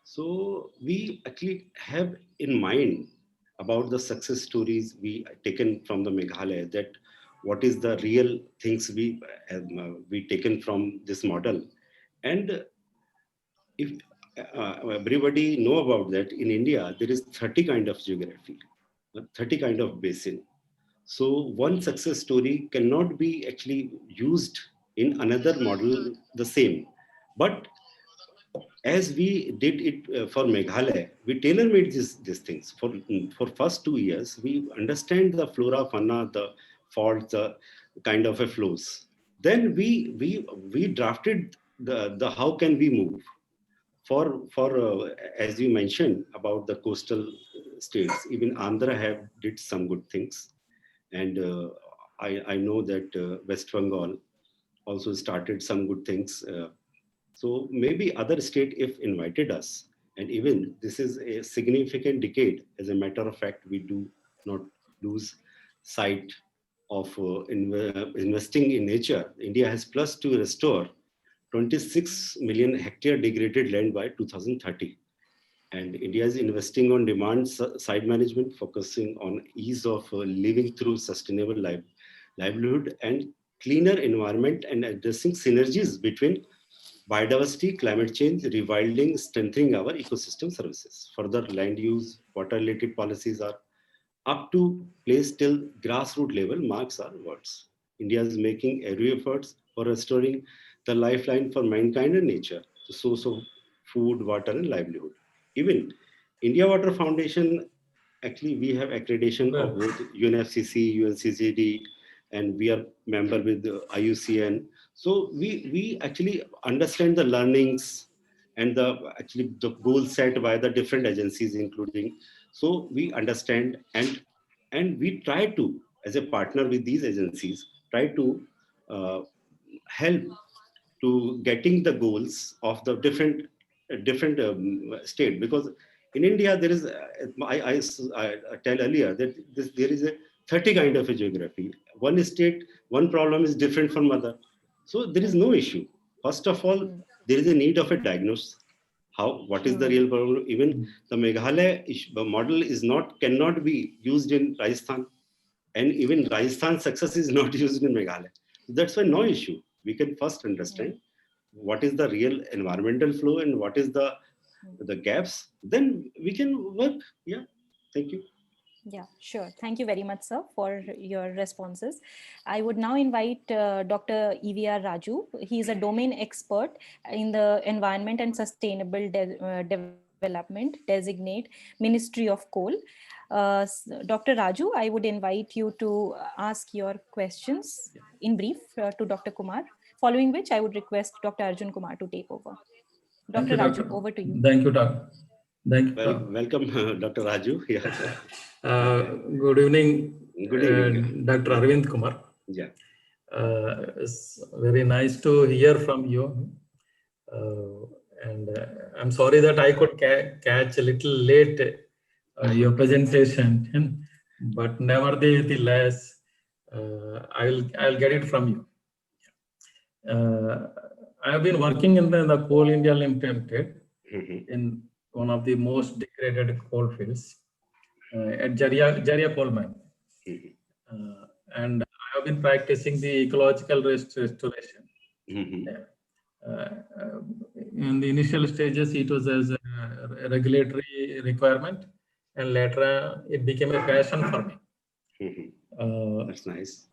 So we actually have in mind about the success stories we taken from the Meghalaya, that what is the real things we taken from this model. And if everybody know about that, in India there is 30 kind of geography, 30 kind of basin. So one success story cannot be actually used in another model the same. But as we did it for Meghalaya, we tailor-made these things. For first 2 years, we understand the flora, fauna, the faults, the kind of a flows. Then we drafted the how can we move for as you mentioned about the coastal states. Even Andhra have did some good things, and I know that West Bengal also started some good things. So maybe other state if invited us, and even this is a significant decade. As a matter of fact, we do not lose sight of investing in nature. India has plus to restore 26 million hectare degraded land by 2030. And India is investing on demand side management, focusing on ease of living through sustainable livelihood and cleaner environment, and addressing synergies between biodiversity, climate change, rewilding, strengthening our ecosystem services. Further, land use, water-related policies are up to place till grassroots level, marks our words. India is making every efforts for restoring the lifeline for mankind and nature, the source of food, water, and livelihood. Even India Water Foundation, actually we have accreditation of both UNFCCC, UNCCD, and we are member with the IUCN. So we actually understand the learnings and the goals set by the different agencies, including. So we understand, and we try to, as a partner with these agencies, try to uh, help to getting the goals of the different state. Because in India there is I tell earlier that there is a 30 kind of a geography. One state, one problem is different from other. So there is no issue. First of all, there is a need of a diagnosis. What is the real problem? Even the Meghalaya model is not, cannot be used in Rajasthan, and even Rajasthan success is not used in Meghalaya. That's why no issue. We can first understand what is the real environmental flow and what is the gaps. Then we can work. Yeah. Thank you. Yeah, sure. Thank you very much, sir, for your responses. I would now invite Dr. EVR Raju. He is a domain expert in the Environment and Sustainable Development, designate Ministry of Coal. Dr. Raju, I would invite you to ask your questions in brief to Dr. Kumar, following which I would request Dr. Arjun Kumar to take over. Thank you, Dr. Raju, Doctor. over to you. Thank you, Doctor. Thank you. Welcome, Dr. Raju. Yeah. Good evening, Good evening. Dr. Arvind Kumar. Yeah. It's very nice to hear from you. And I'm sorry that I could catch a little late your presentation, but nevertheless, I'll get it from you. I have been working in the Coal India Limited in one of the most degraded coal fields at Jaria coal mine. And I have been practicing the ecological restoration. In the initial stages, it was as a regulatory requirement, and later it became a passion for me. Mhm. That's nice.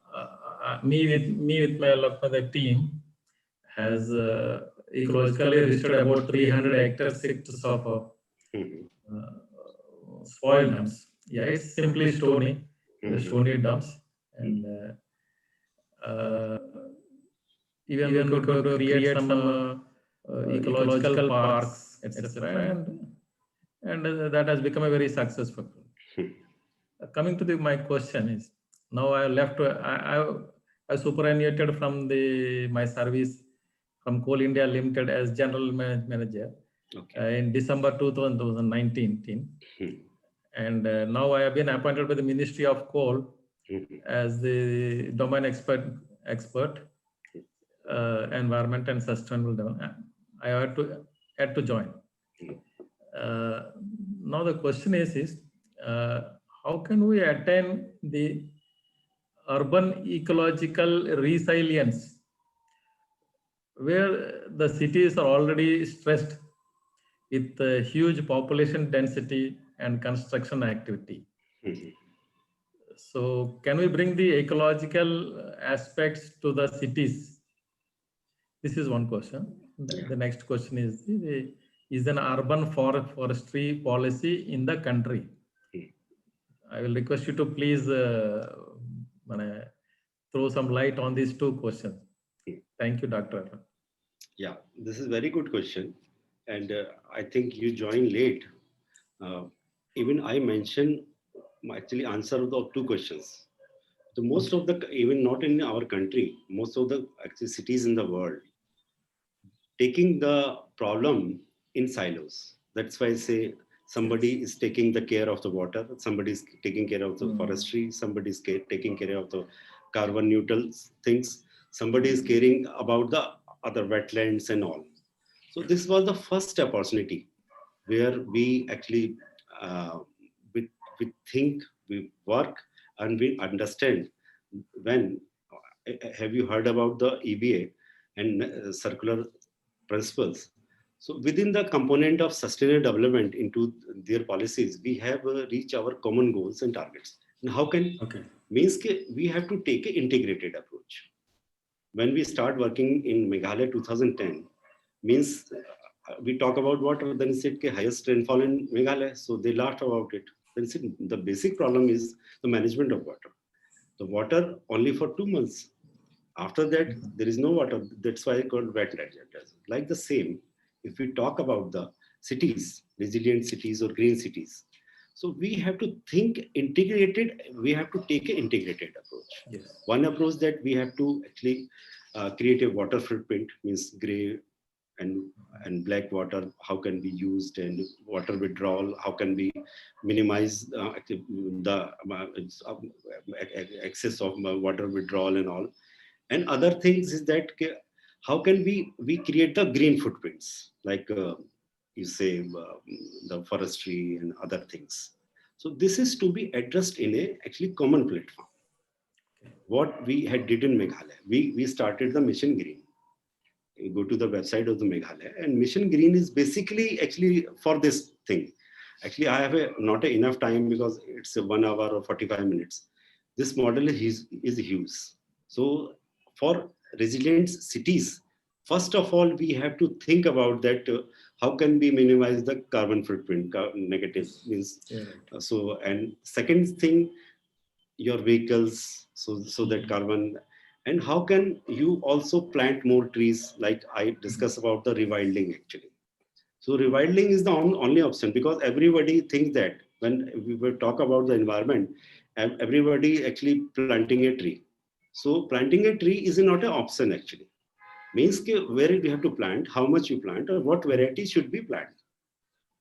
Me with my team has ecologically restored about 300 hectares of Mhm. soil dumps. Yeah, it's simply stony dumps, and even we could create some ecological parks, etc. And that has become a very successful. Coming to my question is, now I left. I superannuated from my service from Coal India Limited as general manager in December 2019. And now I have been appointed by the Ministry of Coal as the domain expert, environment and sustainable development. I had to join. Now the question is how can we attain the urban ecological resilience where the cities are already stressed with huge population density and construction activity? So can we bring the ecological aspects to the cities? This is one question. The next question is an urban forestry policy in the country? I will request you to please throw some light on these two questions. Thank you, Dr. Yeah, this is a very good question. And I think you joined late. Even I mentioned actually answer the two questions. The most of the, even not in our country, most of the actually cities in the world, taking the problem in silos. That's why I say somebody is taking the care of the water, somebody is taking care of the forestry, somebody is taking care of the carbon neutral things, somebody is caring about the other wetlands and all. So this was the first opportunity where we actually we think, we work, and we understand. When have you heard about the EBA and circular principles? So within the component of sustainable development into their policies, we have reached our common goals and targets. And how can means we have to take an integrated approach. When we start working in Meghalaya 2010, means we talk about water, then said highest rainfall in Meghalaya, so they laughed about it. Then said the basic problem is the management of water. The water only for 2 months. After that, there is no water. That's why I called wetland. Like the same, if we talk about the cities, resilient cities or green cities, so we have to think integrated. We have to take an integrated approach. Yes. One approach that we have to actually create a water footprint, means gray and black water, how can be used, and water withdrawal, how can we minimize the excess of water withdrawal and all. And other things is that how can we create the green footprints, like you say the forestry and other things. So this is to be addressed in a actually common platform. What we had did in Meghalaya, we started the Mission Green. You go to the website of the Meghalaya, and Mission Green is basically actually for this thing. Actually, I have not enough time because it's 1 hour or 45 minutes. This model is huge. So for resilient cities, first of all, we have to think about that. How can we minimize the carbon footprint? Negative means. So, and second thing, your vehicles, so that carbon. And how can you also plant more trees? Like I discuss about the rewilding actually. So rewilding is the only option, because everybody thinks that when we will talk about the environment, everybody actually planting a tree. So planting a tree is not an option actually. Means where you have to plant, how much you plant, or what variety should be planted.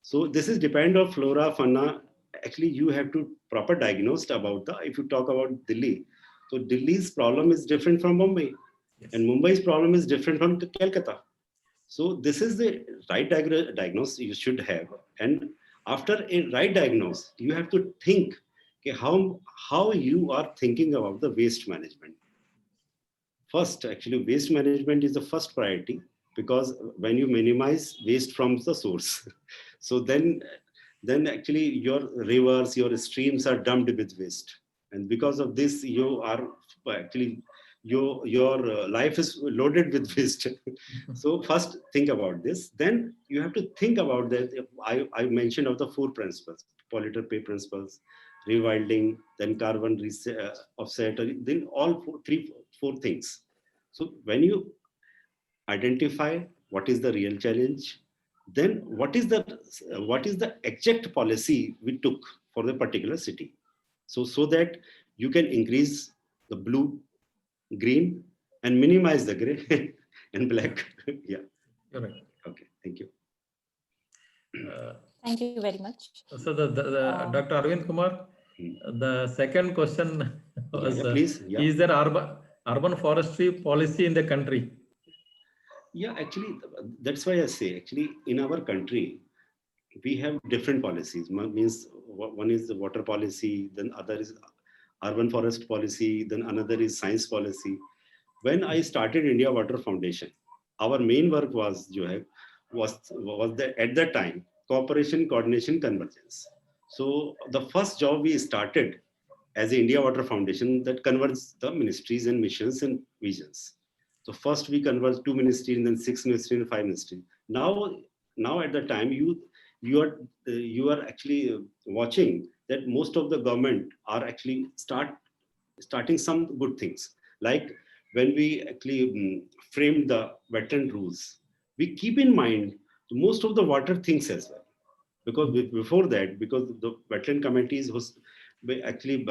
So this is depend on flora, fauna. Actually, you have to proper diagnosed about the, if you talk about Delhi, so Delhi's problem is different from Mumbai, and Mumbai's problem is different from Calcutta. So this is the right diagnosis you should have. And after a right diagnosis, you have to think okay, how you are thinking about the waste management. First, actually, waste management is the first priority, because when you minimize waste from the source, so then actually your rivers, your streams are dumped with waste. And because of this, you are actually, your life is loaded with waste. So first think about this. Then you have to think about that. I mentioned of the 4 principles: polluter pay principles, rewilding, then carbon offset, then all 4 things. So when you identify what is the real challenge, then what is the exact policy we took for the particular city, so that you can increase the blue, green, and minimize the gray and black. Yeah. Correct. Okay, thank you. Thank you very much. So Dr. Arvind Kumar, the second question was, Please. Yeah. is there urban forestry policy in the country? Yeah, actually, that's why I say, actually, in our country, we have different policies. Means one is the water policy, then other is urban forest policy, then another is science policy. When I started India Water Foundation, our main work was at that time cooperation, coordination, convergence. So the first job we started as the India Water Foundation, that converges the ministries and missions and visions. So first we converge 2 ministries, and then 6 ministries and 5 ministries. Now at the time you are actually watching that most of the government are actually starting some good things. Like when we actually framed the wetland rules, we keep in mind most of the water things as well. Because before that, because the wetland committees was actually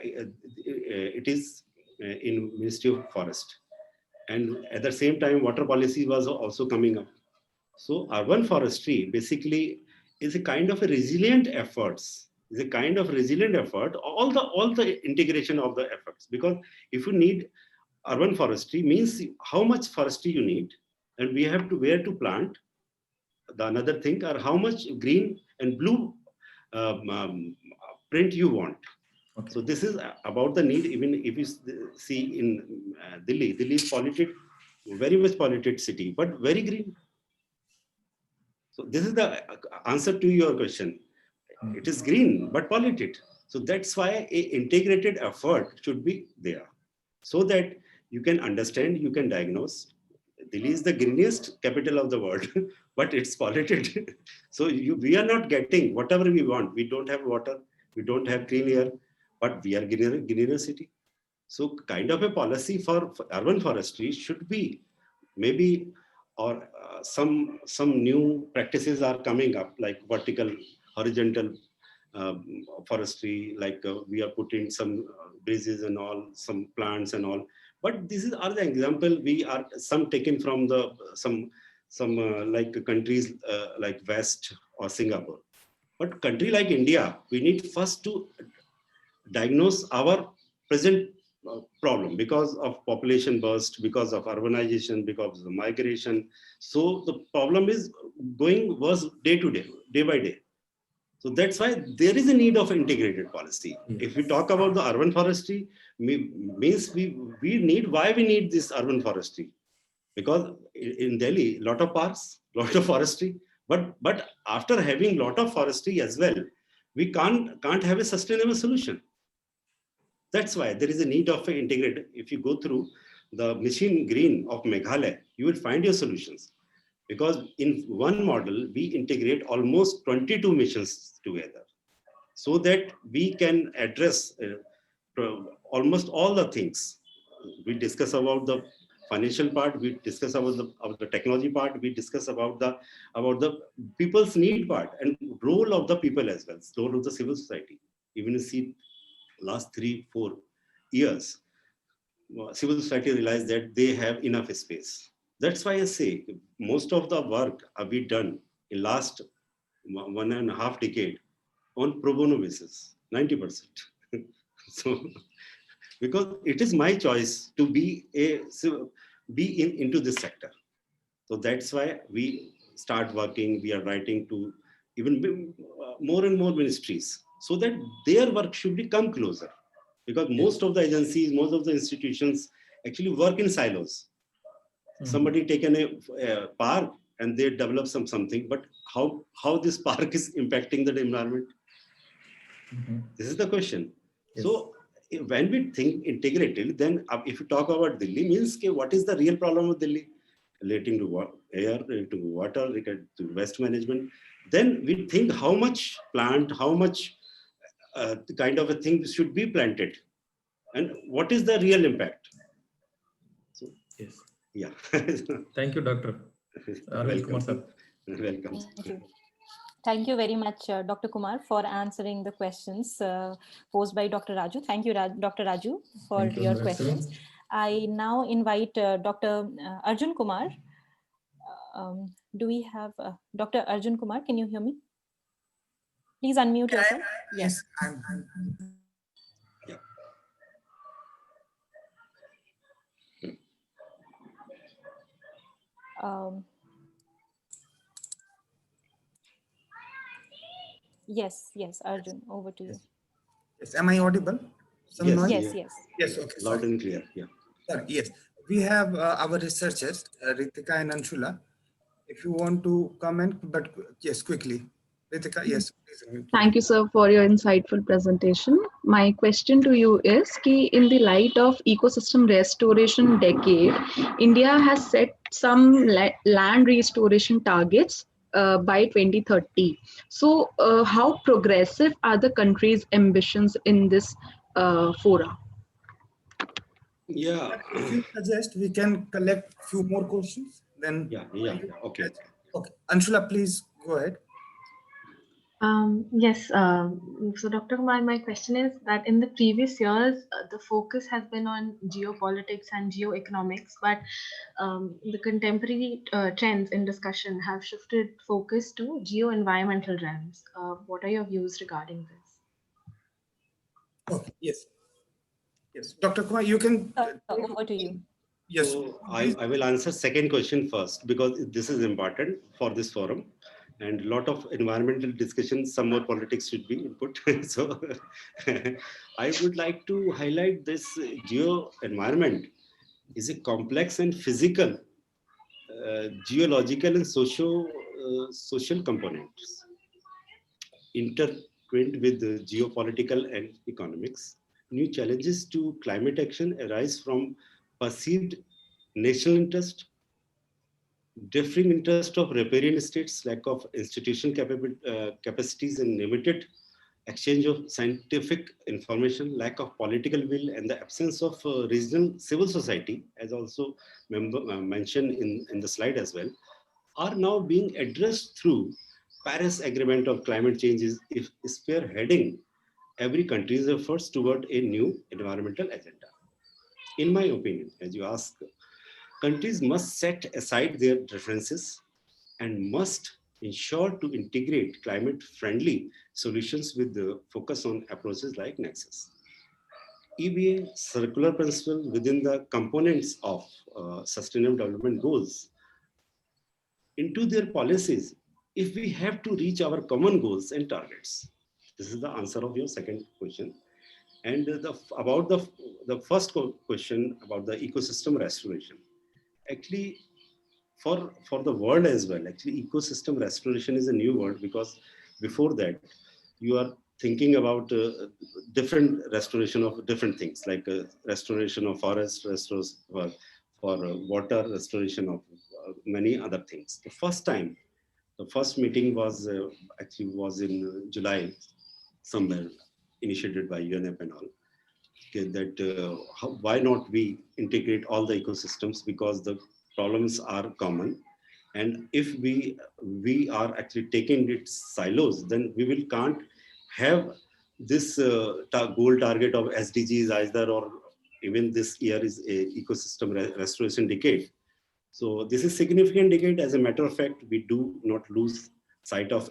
it is in Ministry of Forest, and at the same time water policy was also coming up. So urban forestry basically is a kind of a resilient efforts, all the integration of the efforts. Because if you need urban forestry, means how much forestry you need, and we have to where to plant. The another thing are how much green and blue print you want. Okay. So this is about the need. Even if you see in Delhi is polluted, very much polluted city, but very green. So this is the answer to your question. It is green, but polluted. So that's why an integrated effort should be there, so that you can understand, you can diagnose. Delhi is the greenest capital of the world, but it's polluted. So we are not getting whatever we want. We don't have water, we don't have clean air, but we are greener city. So kind of a policy for urban forestry should be maybe, or some new practices are coming up, like vertical, horizontal forestry, like we are putting some breezes and all, some plants and all. But this are the example we are some taken from the some like countries like West or Singapore. But country like India, we need first to diagnose our present problem because of population burst, because of urbanization, because of migration. So the problem is going worse day to day, day by day. So that's why there is a need of integrated policy. Yes. If we talk about the urban forestry, means we need, why we need this urban forestry? Because in Delhi, lot of parks, lot of forestry, but after having lot of forestry as well, we can't have a sustainable solution. That's why there is a need of integrated. If you go through the Mission Green of Meghalaya, you will find your solutions. Because in one model, we integrate almost 22 missions together, so that we can address almost all the things. We discuss about the financial part, we discuss about the technology part, we discuss about the people's need part, and role of the people as well, role of the civil society. Even you see last 3-4 years, civil society realized that they have enough space. That's why I say most of the work we done in last 1.5 decade on pro bono basis, 90%. So, because it is my choice to be into this sector. So that's why we start working. We are writing to even more and more ministries, so that their work should become closer. Because most of the agencies, most of the institutions actually work in silos. Somebody taken a park and they develop something, but how this park is impacting the environment? This is the question. Yes. So when we think integrated, then if you talk about Delhi, means what is the real problem of Delhi? Relating to air, relating to water, relating to waste management. Then we think how much plant, how much kind of a thing should be planted, and what is the real impact. So, Yes. yeah. Thank you, Dr. Arvind Kumar sir. Welcome. Thank you. Thank you very much, Dr. Kumar, for answering the questions posed by Dr. Raju. Thank you, Dr. Raju, for your questions. I now invite Dr. Arjun Kumar. Do we have Dr. Arjun Kumar? Can you hear me? Please unmute yourself. Yes. Yeah. Yes, Arjun, over to you. Yes. Am I audible? Some yes, noise? Yes, yes. Yes, okay. Loud and clear, yeah. Sorry, yes. We have our researchers, Ritika and Anshula. If you want to comment, but yes, quickly. Ritika, yes. Please. Thank you, sir, for your insightful presentation. My question to you is, in the light of ecosystem restoration decade, India has set some land restoration targets by 2030. So how progressive are the country's ambitions in this fora? Yeah. If you suggest, we can collect few more questions. Then yeah. Okay. Okay. Anshula, please go ahead. Yes, so Dr. Kumar, my question is that in the previous years, the focus has been on geopolitics and geoeconomics, but the contemporary trends in discussion have shifted focus to geo-environmental realms. What are your views regarding this? Okay, yes. Yes, Dr. Kumar, you can. Over to you. Yes. So I will answer second question first, because this is important for this forum. And a lot of environmental discussions, some more politics should be input. So I would like to highlight this geo environment is a complex and physical, geological and social components intertwined with the geopolitical and economics. New challenges to climate action arise from perceived national interest, differing interest of riparian states, lack of institutional capacities and limited exchange of scientific information, lack of political will, and the absence of regional civil society, as also mentioned in the slide as well, are now being addressed through Paris Agreement of Climate Change is spearheading every country's efforts toward a new environmental agenda. In my opinion, as you ask, countries must set aside their differences and must ensure to integrate climate-friendly solutions with the focus on approaches like Nexus. EBA circular principle within the components of Sustainable Development Goals into their policies if we have to reach our common goals and targets. This is the answer of your second question. And about the first question about the ecosystem restoration. Actually, for the world as well, actually ecosystem restoration is a new word, because before that you are thinking about different restoration of different things, like restoration of forest, restoration for water, restoration of many other things. The first meeting was actually was in July somewhere, initiated by UNEP and all. Okay, that why not we integrate all the ecosystems, because the problems are common, and if we are actually taking its silos, then we can't have this goal target of SDGs either, or even this year is a ecosystem restoration decade. So this is significant decade. As a matter of fact, we do not lose sight of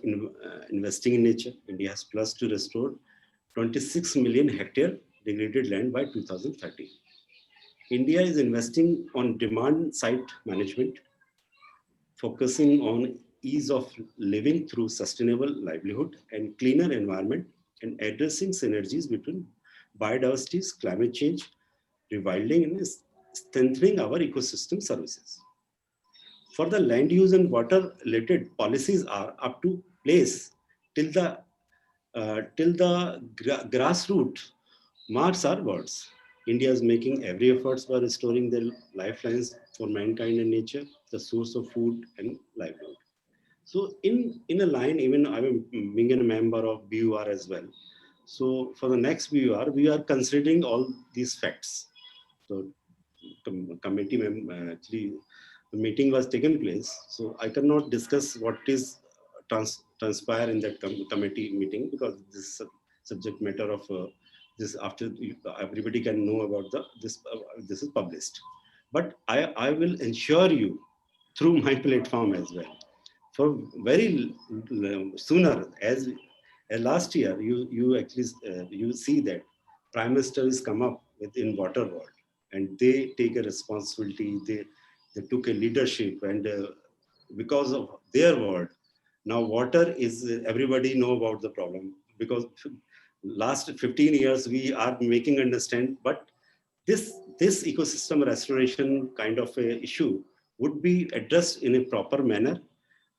investing in nature. India has pledged to restore 26 million hectare degraded land by 2030. India is investing on demand side management, focusing on ease of living through sustainable livelihood and cleaner environment, and addressing synergies between biodiversity, climate change, rewilding, and strengthening our ecosystem services. For the land use and water related policies are up to place till the grassroots Marks are words. India is making every effort by restoring the lifelines for mankind and nature, the source of food and livelihood. So in a line, even I'm being a member of BUR as well. So for the next BUR, we are considering all these facts. So committee actually the meeting was taken place. So I cannot discuss what is transpire in that committee meeting because this is a subject matter of this after everybody can know about this is published. But I will ensure you through my platform as well. For very sooner as last year, you actually you see that Prime Minister has come up with in water world, and they take a responsibility. They took a leadership, and because of their word, now water is everybody know about the problem because last 15 years we are making understand, but this ecosystem restoration kind of a issue would be addressed in a proper manner,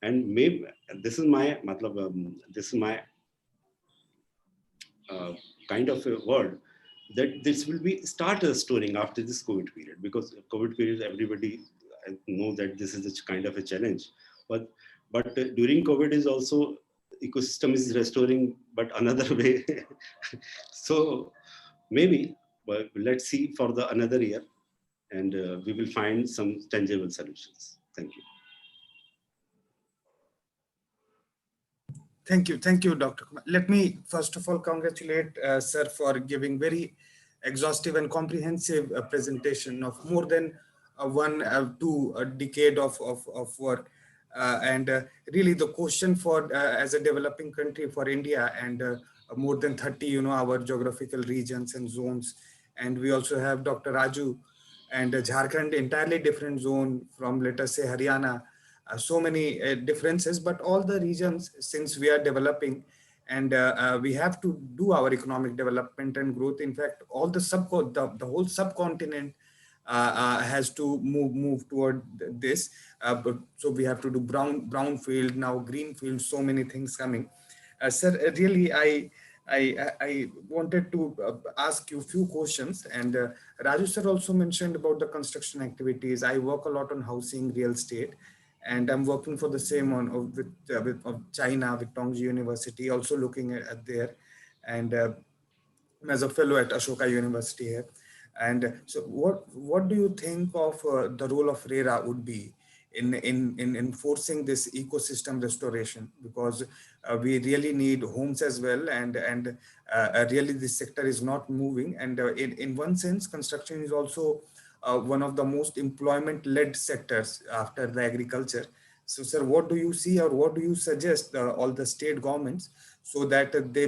and maybe this is my this is my kind of a word that this will be start restoring after this COVID period, because COVID period everybody know that this is a kind of a challenge, but during COVID is also ecosystem is restoring, but another way. So maybe, but let's see for the another year, and we will find some tangible solutions. Thank you. Thank you, Dr. Kumar. Let me first of all congratulate sir for giving very exhaustive and comprehensive presentation of more than two decade of work. And really the question for as a developing country for India, and more than 30, our geographical regions and zones. And we also have Dr. Raju and Jharkhand, entirely different zone from, let us say, Haryana. So many differences, but all the regions, since we are developing, and we have to do our economic development and growth. In fact, all the whole subcontinent has to move toward this. So we have to do brownfield, now greenfield, so many things coming. Sir, really, I wanted to ask you a few questions. And Raju sir also mentioned about the construction activities. I work a lot on housing, real estate, and I'm working for the same on with China, with Tongji University, also looking at there, and as a fellow at Ashoka University here. And so what do you think of the role of RERA would be in enforcing this ecosystem restoration? Because we really need homes as well, and really this sector is not moving. And in one sense, construction is also one of the most employment-led sectors after the agriculture. So, sir, what do you see, or what do you suggest all the state governments, so that they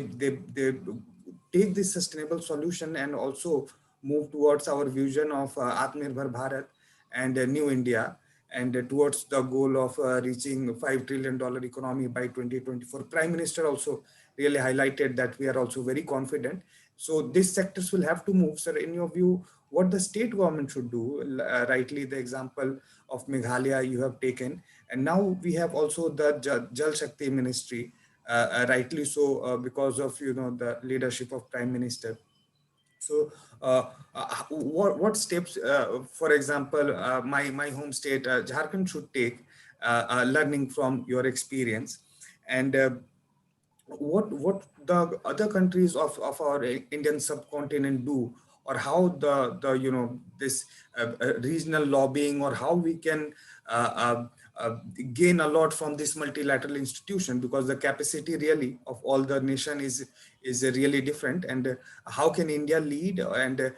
take this sustainable solution and also move towards our vision of Atmanirbhar Bharat and New India, and towards the goal of reaching $5 trillion economy by 2024. Prime Minister also really highlighted that we are also very confident. So these sectors will have to move. Sir, in your view, what the state government should do? Rightly, the example of Meghalaya you have taken. And now we have also the Jal Shakti Ministry, rightly so, because of the leadership of Prime Minister. So what steps, for example, my home state, Jharkhand, should take, learning from your experience? And what the other countries of our Indian subcontinent do, or how this regional lobbying, or how we can gain a lot from this multilateral institution, because the capacity really of all the nation is really different. And how can India lead and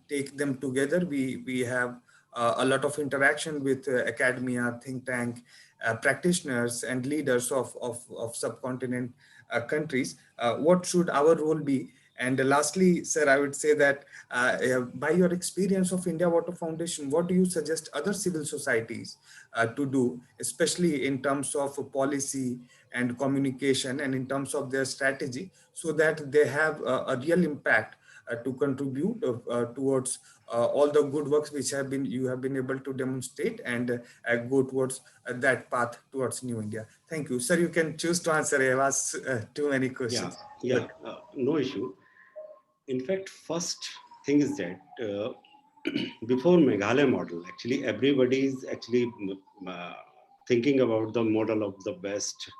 take them together? We have a lot of interaction with academia, think tank, practitioners and leaders of subcontinent countries. What should our role be? And lastly, sir, I would say that by your experience of India Water Foundation, what do you suggest other civil societies to do, especially in terms of policy and communication, and in terms of their strategy, so that they have a real impact to contribute towards all the good works which you have been able to demonstrate, and go towards that path towards New India? Thank you, sir. You can choose to answer. I have asked too many questions. Yeah, no issue. In fact, first thing is that before Meghalaya model, actually everybody is actually thinking about the model of the West,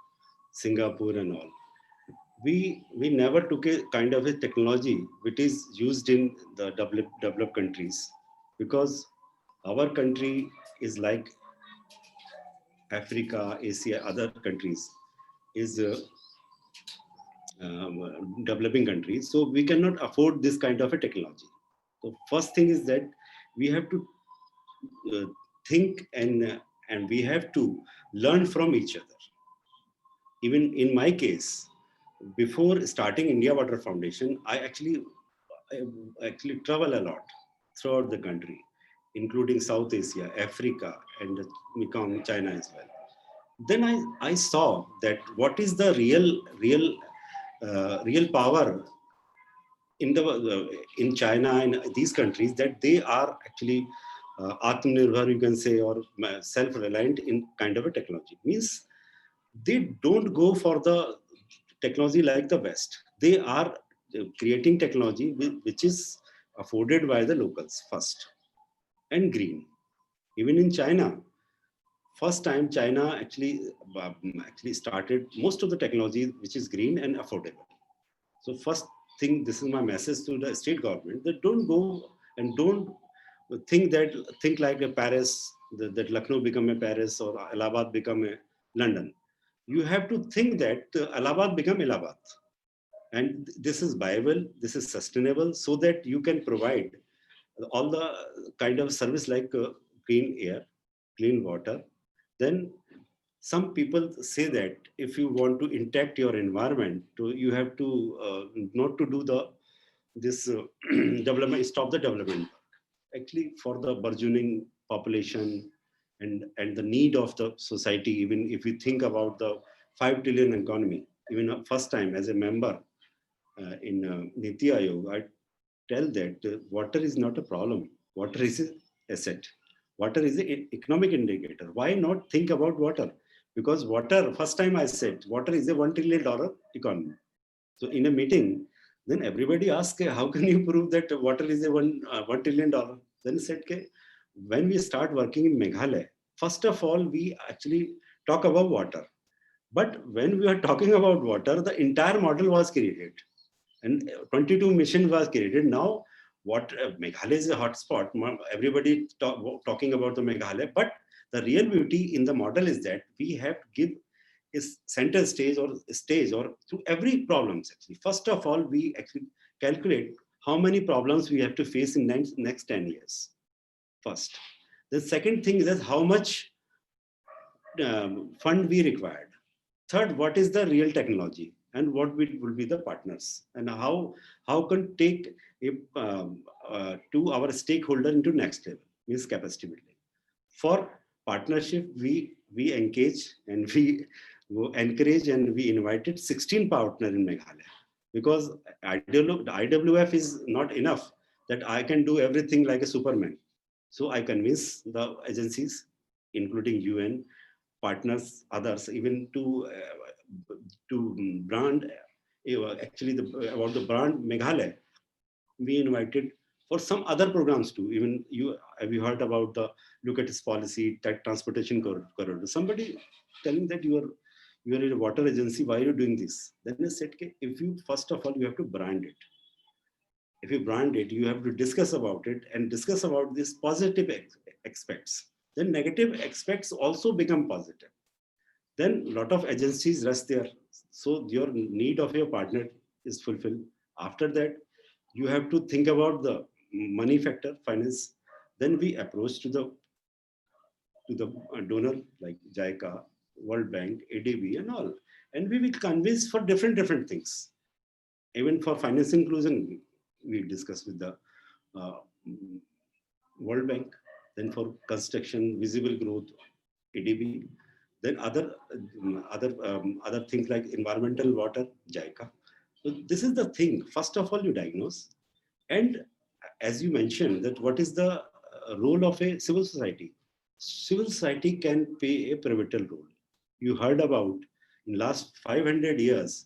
Singapore and all. We never took a kind of a technology which is used in the developed countries, because our country is like Africa, Asia, other countries is developing countries. So we cannot afford this kind of a technology. So first thing is that we have to think and we have to learn from each other. Even in my case, before starting India Water Foundation, I actually travel a lot throughout the country, including South Asia, Africa, and Mekong, China as well. Then I saw that what is the real power in in China and these countries, that they are actually Atmanirbhar, you can say, or self-reliant in kind of a technology. Means they don't go for the technology like the West. They are creating technology which is afforded by the locals first, and green. Even in China, first time China actually started most of the technology which is green and affordable. So first thing, this is my message to the state government, that don't go and don't think like a Paris, that Lucknow become a Paris or Allahabad become a London. You have to think that Allahabad become Allahabad. And this is viable, this is sustainable, so that you can provide all the kind of service like clean air, clean water. Then some people say that if you want to intact your environment, you have to not to do this development, stop the development. Actually, for the burgeoning population and the need of the society, even if you think about the 5 trillion economy, even first time as a member in Niti Aayog, I tell that water is not a problem. Water is an asset. Water is an economic indicator. Why not think about water? Because water, first time I said, water is a $1 trillion economy. So in a meeting, then everybody asked, how can you prove that water is a $1 trillion? Then I said, when we start working in Meghalaya, first of all, we actually talk about water. But when we are talking about water, the entire model was created. And 22 missions was created. Now, what Meghalaya is a hotspot. Everybody talking about the Meghalaya, but the real beauty in the model is that we have to give a center stage or to every problems. Actually, first of all, we actually calculate how many problems we have to face in next 10 years. First, the second thing is how much fund we required. Third, what is the real technology and what will be the partners, and how can take to our stakeholder into next level, means capacity building. For partnership, we engage and we encourage and we invited 16 partners in Meghalaya, because IWF is not enough that I can do everything like a Superman. So I convince the agencies, including UN, partners, others, even to brand, actually about the brand Meghalaya, we invited for some other programs too. Even have you heard about the look at this policy, transportation corridor? Somebody telling that you are in a water agency, why are you doing this? Then I said, if you, first of all, you have to brand it. If you brand it, you have to discuss about it and discuss about these positive aspects. Then negative aspects also become positive. Then a lot of agencies rest there. So your need of your partner is fulfilled. After that, you have to think about the money factor, finance. Then we approach to the donor like JICA, World Bank, ADB and all. And we will convince for different things. Even for finance inclusion, we discuss with the World Bank. Then for construction, visible growth, ADB. Then other things like environmental water, JICA. So this is the thing. First of all, you diagnose. And as you mentioned, that what is the role of a civil society? Civil society can play a pivotal role. You heard about in last 500 years,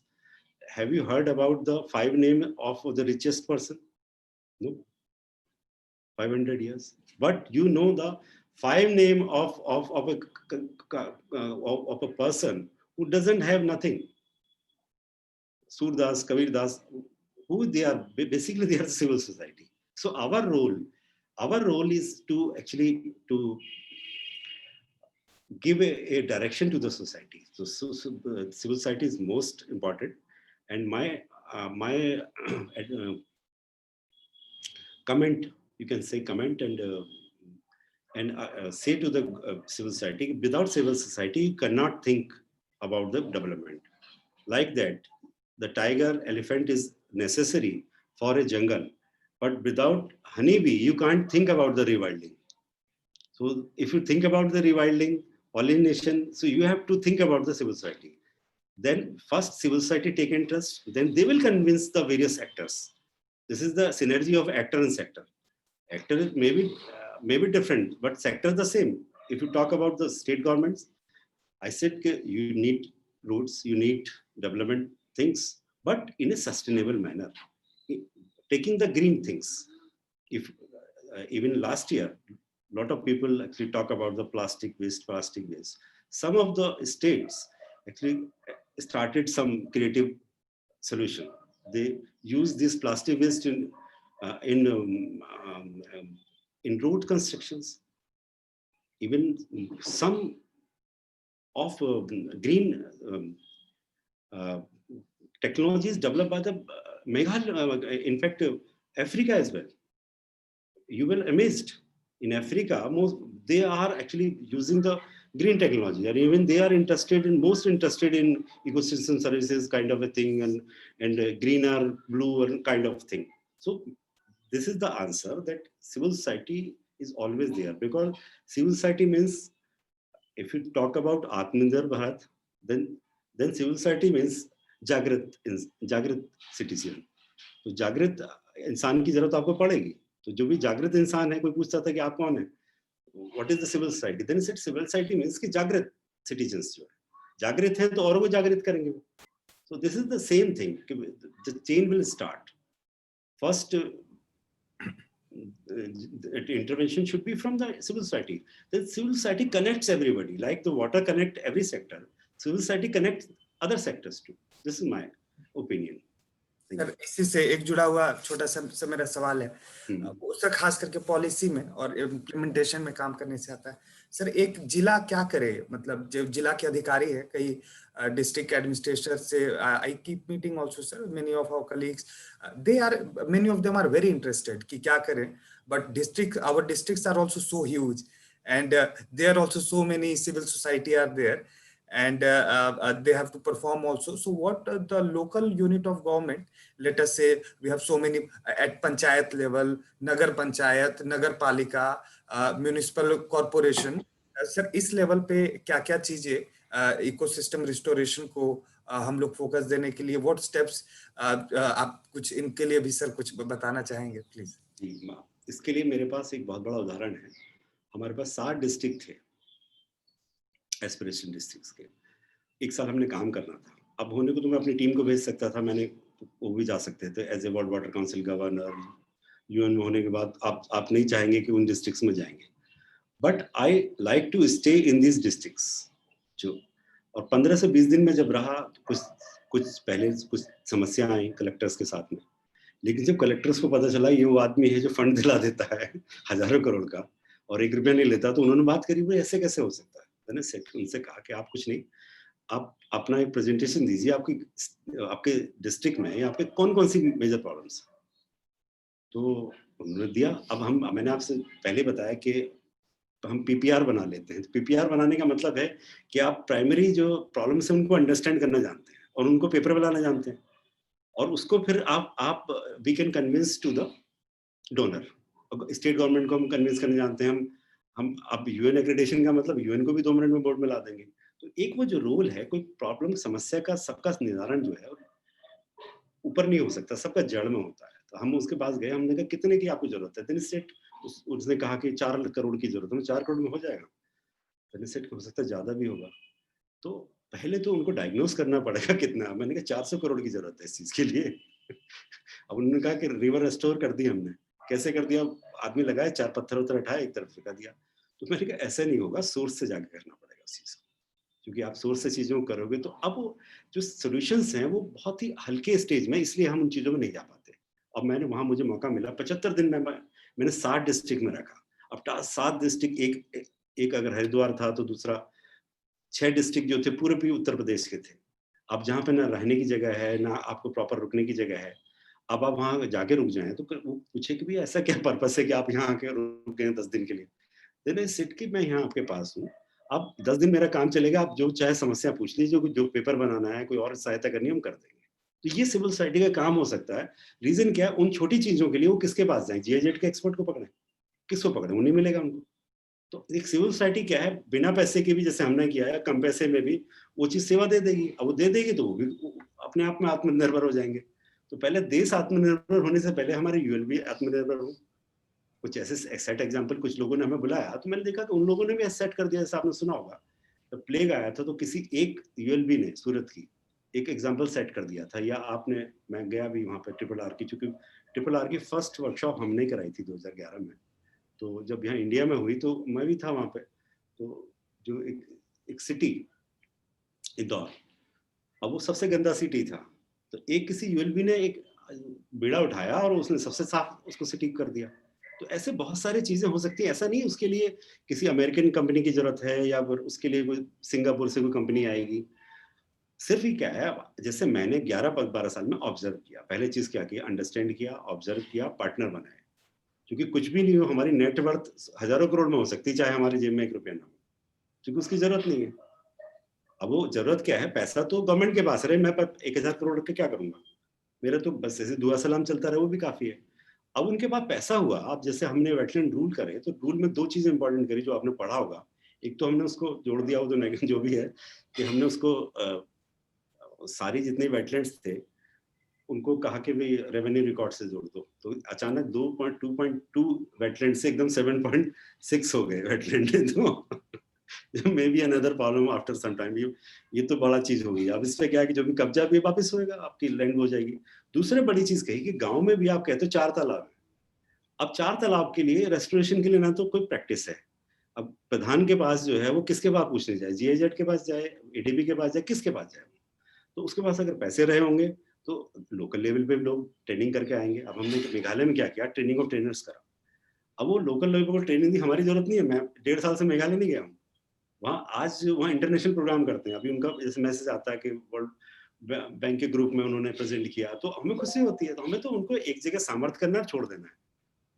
have you heard about the 5 name of the richest person? No. 500 years. But you know the 5 name of a person who doesn't have nothing. Surdas, Kabir Das, who they are, basically they are civil society. So our role is to actually to give a direction to the society. So civil society is most important. And my comment, you can say comment and say to the civil society, without civil society, you cannot think about the development. Like that, the tiger, elephant is necessary for a jungle, but without honeybee, you can't think about the rewilding. So if you think about the rewilding, pollination, so you have to think about the civil society. Then first civil society take interest, then they will convince the various actors. This is the synergy of actor and sector. Actor may be different, but sector the same. If you talk about the state governments, I said you need routes, you need development things, but in a sustainable manner, taking the green things. If even last year, a lot of people actually talk about the plastic waste. Some of the states actually started some creative solution. They use this plastic waste in road constructions. Even some of green technologies developed by the Meghalaya, in fact, Africa as well. You will amazed. In Africa, they are actually using the green technology, and even they are most interested in ecosystem services kind of a thing, and greener, bluer kind of thing. So this is the answer, that civil society is always there, because civil society means, if you talk about Atmanirbhar Bharat, then civil society means Jagrat citizen. तो जागृत इंसान की जरूरत आपको पड़ेगी. तो जो भी जागृत इंसान है, कोई पूछता था कि आप कौन है, what is the civil society? Then said civil society means कि जागृत citizens जो है, जागृत है तो औरों को जागृत करेंगे. So this is the same thing. The chain will start. First intervention should be from the civil society. The civil society connects everybody, like the water connect every sector. Civil society connects other sectors too. This is my opinion. Sir इसी से एक जुड़ा हुआ छोटा सा मेरा सवाल है, उसका खास करके पॉलिसी में और इम्प्लीमेंटेशन में काम करने से आता है. सर एक जिला क्या करे, मतलब जो जिला के अधिकारी है, कई डिस्ट्रिक्ट एडमिनिस्ट्रेटर से I keep meeting also sir, many of our colleagues, many of them are very interested कि क्या करें, but our districts are also so huge and there also so many civil society are there, and they have to perform also. So what the local unit of government, let us say we have so many at panchayat level, nagar panchayat, nagar palika, municipal corporation, sir is level पे क्या क्या चीजें ecosystem restoration को हम लोग focus देने के लिए, what steps आप कुछ इनके लिए भी सर कुछ बताना चाहेंगे प्लीज? इसके लिए मेरे पास एक बहुत बड़ा उदाहरण है. हमारे पास 7 डिस्ट्रिक्ट थे, एस्पिरेशन डिस्ट्रिक्ट्स के. एक साल हमने काम करना था. अब होने को तो मैं अपनी टीम को भेज सकता था, वो भी जा सकते थे as a world water council governor. UN में होने के बाद आप नहीं चाहेंगे कि उन डिस्ट्रिक्ट्स में जाएंगे, but I like to stay in this districts जो. और 15 से 20 दिन में जब रहा, कुछ पहले कुछ समस्या आई कलेक्टर्स के साथ में, लेकिन जब कलेक्टर्स को पता चला ये वो आदमी है जो फंड दिला देता है हजारों करोड़ का और 1 रुपया नहीं लेता, तो उन्होंने बात करी, भाई ऐसे कैसे हो सकता है. मैंने उनसे कहा कि आप कुछ नहीं, आप अपना एक प्रेजेंटेशन दीजिए, आपके डिस्ट्रिक्ट में या आपके कौन कौन सी मेजर प्रॉब्लम्स. तो उन्होंने दिया. अब मैंने आपसे पहले बताया कि हम पीपीआर बना लेते हैं. तो पीपीआर बनाने का मतलब है कि आप प्राइमरी जो प्रॉब्लम्स है उनको अंडरस्टैंड करना जानते हैं और उनको पेपर बनाना जानते हैं, और उसको फिर आप we can convince to the donor. State government को हम कन्विंस करने जानते हैं. हम अब यूएन एक्रेडिटेशन का मतलब यूएन को भी 2 मिनट में बोर्ड में ला देंगे. तो एक वो जो रोल है, कोई प्रॉब्लम समस्या का सबका निवारण जो है ऊपर नहीं हो सकता, सबका जड़ में होता है. तो हम उसके पास गए, हमने कहा कितने की आपको जरूरत है. स्टेट उसने कहा कि 4 करोड़ की जरूरत है. 4 करोड़ में हो जाएगा. सेट हो सकता है ज्यादा भी होगा. तो पहले तो उनको डायग्नोस करना पड़ेगा कितना। मैंने कहा 400 करोड़ की जरूरत है इस चीज के लिए। अब उन्होंने कहा कि रिवर रेस्टोर कर दी हमने। कैसे कर दिया? आदमी लगाए, 4 पत्थर उतर उठाए, एक तरफ फेंका दिया। तो मैंने कहा ऐसे नहीं होगा, सोर्स से जाके करना पड़ेगा उस चीज को, क्योंकि आप सोर्स से चीजों को करोगे तो अब जो सॉल्यूशंस हैं वो बहुत ही हल्के स्टेज में, इसलिए हम उन चीजों में नहीं जा पाते। अब मैंने वहां, मुझे मौका मिला 75 दिन में मैंने 60 डिस्ट्रिक्ट में रखा। अब 7 डिस्ट्रिक्ट, एक अगर हरिद्वार था तो दूसरा 6 डिस्ट्रिक्ट जो थे पूरे उत्तर प्रदेश के थे। अब जहाँ पे ना रहने की जगह है, ना आपको प्रॉपर रुकने की जगह है। अब आप वहाँ जाके रुक जाएं तो वो पूछे कि भैया ऐसा क्या पर्पस है कि आप यहाँ आके रुक गए 10 दिन के लिए। देन सिट कि मैं यहाँ आपके पास हूँ, आप 10 दिन मेरा काम चलेगा, आप जो चाहे समस्या पूछ लीजिए, जो पेपर बनाना है, कोई और सहायता करनी है हम कर देंगे। तो ये सिविल सोसाइटी का काम हो सकता है। रीजन क्या है? उन छोटी चीजों के लिए वो किसके पास जाए? जीआईजेड के एक्सपर्ट को पकड़े? किसको पकड़े? वो नहीं मिलेगा उनको। तो एक सिविल सोसाइटी क्या है, बिना पैसे के भी जैसे हमने किया है, कम पैसे में भी वो चीज सेवा दे देगी। अब वो दे देगी तो वो भी अपने आप में आत्मनिर्भर हो जाएंगे। तो पहले देश आत्मनिर्भर होने से पहले हमारे यूएल भी आत्मनिर्भर हो। कुछ ऐसे सेट एग्जाम्पल कुछ लोगों ने हमें बुलाया तो मैंने देखा कि उन लोगों ने भी सेट कर दिया। जैसे आपने सुना होगा तो प्लेग आया था तो किसी एक यूएलबी ने सूरत की एक एग्जाम्पल सेट कर दिया था। या आपने, मैं गया भी वहाँ पे ट्रिपल आर की, चूंकि ट्रिपल आर की फर्स्ट वर्कशॉप हमने कराई थी 2011 में। तो जब यहाँ इंडिया में हुई तो मैं भी था वहाँ पे। तो जो एक सिटी इंदौर, अब वो सबसे गंदा सिटी था, तो एक किसी यूएलबी ने एक बीड़ा उठाया और उसने सबसे साफ उसको सिटी कर दिया। तो ऐसे बहुत सारी चीजें हो सकती हैं। ऐसा नहीं उसके लिए किसी अमेरिकन कंपनी की जरूरत है या फिर उसके लिए कोई सिंगापुर से कोई कंपनी आएगी। सिर्फ ही क्या है, जैसे मैंने 11-12 साल में ऑब्जर्व किया, पहले चीज क्या किया, अंडरस्टैंड किया, ऑब्जर्व किया, पार्टनर बनाए। क्योंकि कुछ भी नहीं हो, हमारी नेटवर्थ हजारों करोड़ में हो सकती है, चाहे हमारे जेब में 1 रुपया ना हो, क्योंकि उसकी जरूरत नहीं है। अब वो जरूरत क्या है, पैसा तो गवर्नमेंट के पास रहे, मैं 1000 करोड़ रख के क्या करूंगा? मेरा तो बस ऐसे दुआ सलाम चलता रहे, वो भी काफी है। अब उनके पास पैसा हुआ, अब जैसे हमने वेटलैंड रूल करे तो रूल में 2 चीजें इंपॉर्टेंट करी जो आपने पढ़ा होगा। एक तो हमने उसको जोड़ दिया, वो जो भी है कि हमने उसको सारी जितने वेटलैंड्स थे उनको कहा कि भाई रेवेन्यू रिकॉर्ड से जोड़ दो। तो अचानक 2.2 वेटलैंड से एकदम 7.6 हो गए वेटलैंड। तो maybe another problem after some time. ये तो बड़ा चीज होगी। अब इस पे क्या है कि जो भी कब्जा भी वापस होएगा, आपकी लैंड हो जाएगी। दूसरी बड़ी चीज कही कि गांव में भी आप कहते हो 4 तालाब है। अब 4 तालाब के लिए रेस्टोरेशन के लिए ना तो कोई प्रैक्टिस है। अब प्रधान के पास जो है वो किसके पास पूछने जाए? जीआईजेड के पास जाए, एडीबी के पास जाए, किसके पास जाए? तो उसके पास अगर पैसे रहे होंगे तो लोकल लेवल पे लोग ट्रेनिंग करके आएंगे। अब हमने मेघालय में क्या किया, ट्रेनिंग ऑफ ट्रेनर्स करा। अब वो लोकल लेवल पर ट्रेनिंग दी, हमारी जरूरत नहीं है। मैं 1.5 साल से मेघालय नहीं गया हूँ। वहाँ आज वहाँ इंटरनेशनल प्रोग्राम करते हैं। अभी उनका जैसे मैसेज आता है कि वर्ल्ड बैंक के ग्रुप में उन्होंने प्रेजेंट किया, तो हमें खुशी होती है। तो हमें तो उनको एक जगह सामर्थ करना और छोड़ देना है।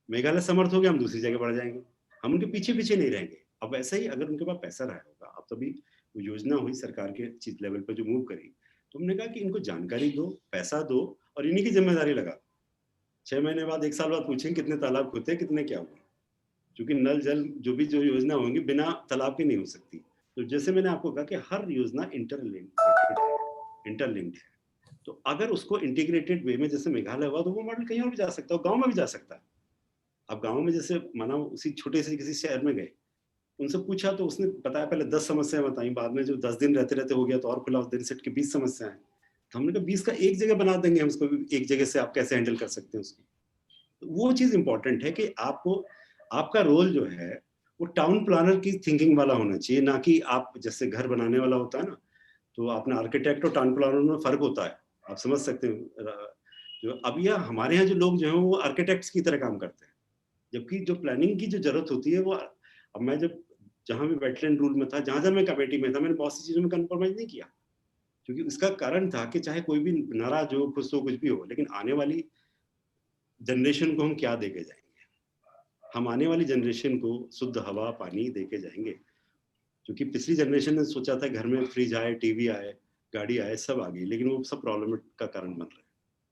मेघालय समर्थ हो गया, हम दूसरी जगह बढ़ जाएंगे, हम उनके पीछे पीछे नहीं रहेंगे। अब ऐसा ही अगर उनके पास पैसा रहा होगा, अब तभी वो योजना हुई सरकार के चीज लेवल पर जो मूव करी, तो हमने कहा कि इनको जानकारी दो, पैसा दो और इन्हीं की जिम्मेदारी लगा। 6 महीने बाद, 1 साल बाद पूछेंगे कितने तालाब खुदे, कितने क्या हुआ। क्योंकि नल जल जो योजना होंगी बिना तालाब की नहीं हो सकती। तो जैसे मैंने आपको कहा कि हर योजना इंटरलिंक्ड है। तो अगर उसको इंटीग्रेटेड वे में जैसे मेघालय हुआ, तो वो मॉडल कहीं और भी जा सकता है, गांव में भी जा सकता है। अब गांव में जैसे माना उसी छोटे से किसी शहर में गए, उनसे पूछा तो उसने बताया, पहले 10 समस्याएं बताई, बाद में जो 10 दिन रहते रहते हो गया तो और खुला, उस दिन सेट की 20 समस्याएं। तो हमने कहा 20 का एक जगह बना देंगे हम उसको, एक जगह से आप कैसे हैंडल कर सकते हैं उसको। तो वो चीज इंपॉर्टेंट है कि आपको, आपका रोल जो है वो टाउन प्लानर की थिंकिंग वाला होना चाहिए, ना कि आप जैसे घर बनाने वाला होता है ना, तो आपने आर्किटेक्ट और टाउन प्लानर में फर्क होता है, आप समझ सकते हैं। जो अब यह हमारे यहाँ जो लोग जो हैं वो आर्किटेक्ट्स की तरह काम करते हैं, जबकि जो प्लानिंग की जो जरूरत होती है वो, अब मैं जब जहाँ भी वेटलैंड रूल में था, जहाँ जहाँ मैं कमेटी में था, मैंने बहुत सी चीजों में कंप्रोमाइज नहीं किया। क्योंकि इसका कारण था कि चाहे कोई भी नाराज हो, खुश हो, कुछ भी हो, लेकिन आने वाली जनरेशन को हम क्या दे के जाएंगे? हम आने वाली जनरेशन को शुद्ध हवा पानी दे के जाएंगे। क्योंकि पिछली जनरेशन ने सोचा था घर में फ्रिज आए, टीवी आए, गाड़ी आए, सब आ गई, लेकिन वो सब प्रॉब्लम का कारण बन रहे हैं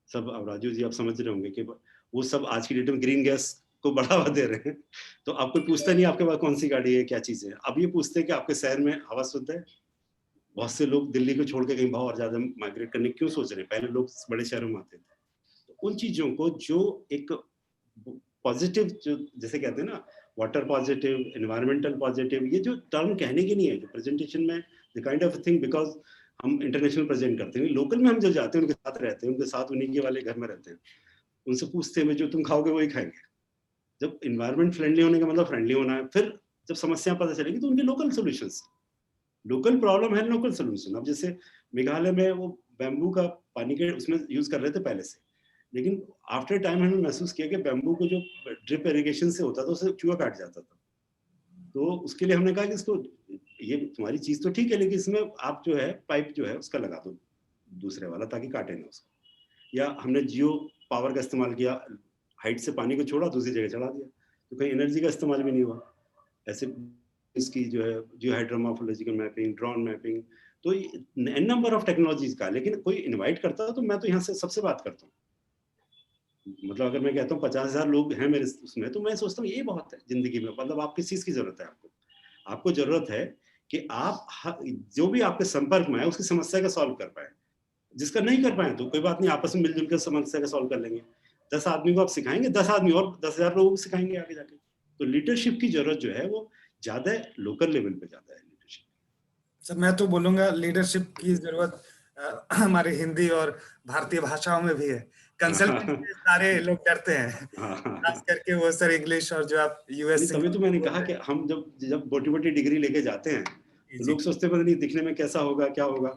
सब। अब राजू जी आप समझ रहे होंगे कि वो सब आज की डेट में ग्रीन गैस को बढ़ावा दे रहे हैं। तो आपको पूछता नहीं आपके पास कौन सी गाड़ी है, क्या चीज है। अब ये पूछते हैं कि आपके शहर में हवा शुद्ध है। बहुत से लोग दिल्ली को छोड़ के कहीं और ज्यादा माइग्रेट करने क्यों सोच रहे हैं? पहले लोग बड़े शहरों में आते थे। तो उन चीजों को जो एक पॉजिटिव, जो जैसे कहते हैं ना, वाटर पॉजिटिव, एनवायरमेंटल पॉजिटिव, ये जो टर्म कहने की नहीं है, जो प्रेजेंटेशन में the kind of thing, because हम इंटरनेशनल प्रेजेंट करते हैं, लोकल में हम जो जाते हैं उनके साथ रहते हैं, उनके साथ उन्हीं के वाले घर में रहते हैं, उनसे पूछते हैं जो तुम खाओगे वही खाएंगे। जब इन्वायरमेंट फ्रेंडली होने का मतलब फ्रेंडली होना है, फिर जब समस्या पता चलेगी तो उनके लोकल सॉल्यूशंस, लोकल प्रॉब्लम है, लोकल सॉल्यूशन। अब जैसे मेघालय में वो बैम्बू का पानी के उसमें यूज कर रहे थे पहले से, लेकिन आफ्टर टाइम हमने महसूस किया कि बैम्बू को जो ड्रिप इरिगेशन से होता था उससे चूहा काट जाता था। तो उसके लिए हमने कहा कि इसको, ये तुम्हारी चीज तो ठीक है लेकिन इसमें आप जो है पाइप जो है उसका लगा दो दूसरे वाला, ताकि काटे ना उसको। या हमने जियो पावर का इस्तेमाल किया, हाइट से पानी को छोड़ा दूसरी जगह चढ़ा दिया, तो कहीं एनर्जी का इस्तेमाल भी नहीं हुआ। ऐसे इसकी जो है जियो हाइड्रोमॉर्फोलॉजिकल मैपिंग, ड्रोन मैपिंग, तो एन नंबर ऑफ टेक्नोलॉजीज का। लेकिन कोई इनवाइट करता है तो मैं तो यहाँ से सबसे बात करता हूँ। मतलब अगर मैं कहता हूँ 50,000 लोग हैं मेरे उसमें, तो मैं सोचता हूँ ये बहुत है जिंदगी में। मतलब आप किस चीज की जरूरत है आपको? आपको जरूरत है कि आप जो भी आपके संपर्क में है उसकी समस्या का सॉल्व कर पाए। जिसका नहीं कर पाए तो कोई बात नहीं, आपस में मिलजुल कर समस्या का सॉल्व कर लेंगे। 10 आदमी को आप सिखाएंगे, 10 आदमी और 10,000 लोगों को सिखाएंगे आगे जाके। तो लीडरशिप की जरूरत जो है वो ज्यादा लोकल लेवल पे ज्यादा है लीडरशिप। सर मैं तो बोलूंगा लीडरशिप की जरूरत हमारे हिंदी और भारतीय भाषाओं में भी है। कंसल्टेंट से सारे लोग डरते हैं, खास करके वो सर इंग्लिश और जो आप यूएस से। तभी तो मैंने कहा कि हम जब मोटी डिग्री लेके जाते हैं तो लोग सोचते हैं पता नहीं दिखने में कैसा होगा, क्या होगा।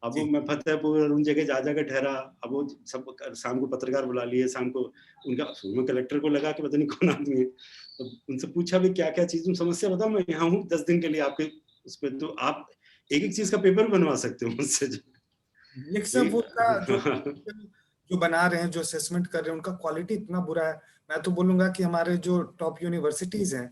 अब वो मैं फतेहपुर उन जगह जा कर ठहरा, अब वो सब शाम को पत्रकार बुला लिए, शाम को उनका कलेक्टर को लगा कि पता नहीं कौन आदमी है, तो उनसे पूछा भी क्या क्या चीज तुम समस्या बताओ, मैं यहाँ हूँ 10 दिन के लिए आपके उस पर, तो आप एक चीज का पेपर बनवा सकते हो मुझसे। जो बना रहे हैं, जो असेसमेंट कर रहे हैं, उनका क्वालिटी इतना बुरा है। मैं तो बोलूंगा कि हमारे जो टॉप यूनिवर्सिटीज हैं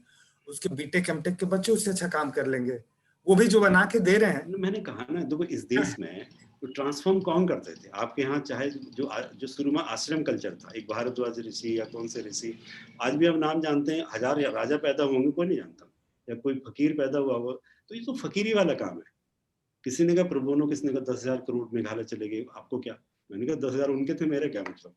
उसके बीटेक एमटेक के बच्चे उससे अच्छा काम कर लेंगे, वो भी जो बना के दे रहे हैं। मैंने कहा ना, देखो इस देश में तो ट्रांसफॉर्म कौन करते थे आपके यहाँ? चाहे जो शुरू में आश्रम कल्चर था, एक भारद्वाज ऋषि या कौन से ऋषि, आज भी हम नाम जानते हैं, 1000 राजा पैदा होंगे कोई नहीं जानता, या कोई फकीर पैदा हुआ हो, तो ये तो फकीरी वाला काम है। किसी ने कहा प्रोबोनो, किसी ने कहा 10,000 करोड़ मेघालय चले गए, आपको क्या? मैंने कहा 10,000 उनके थे, मेरे क्या मतलब?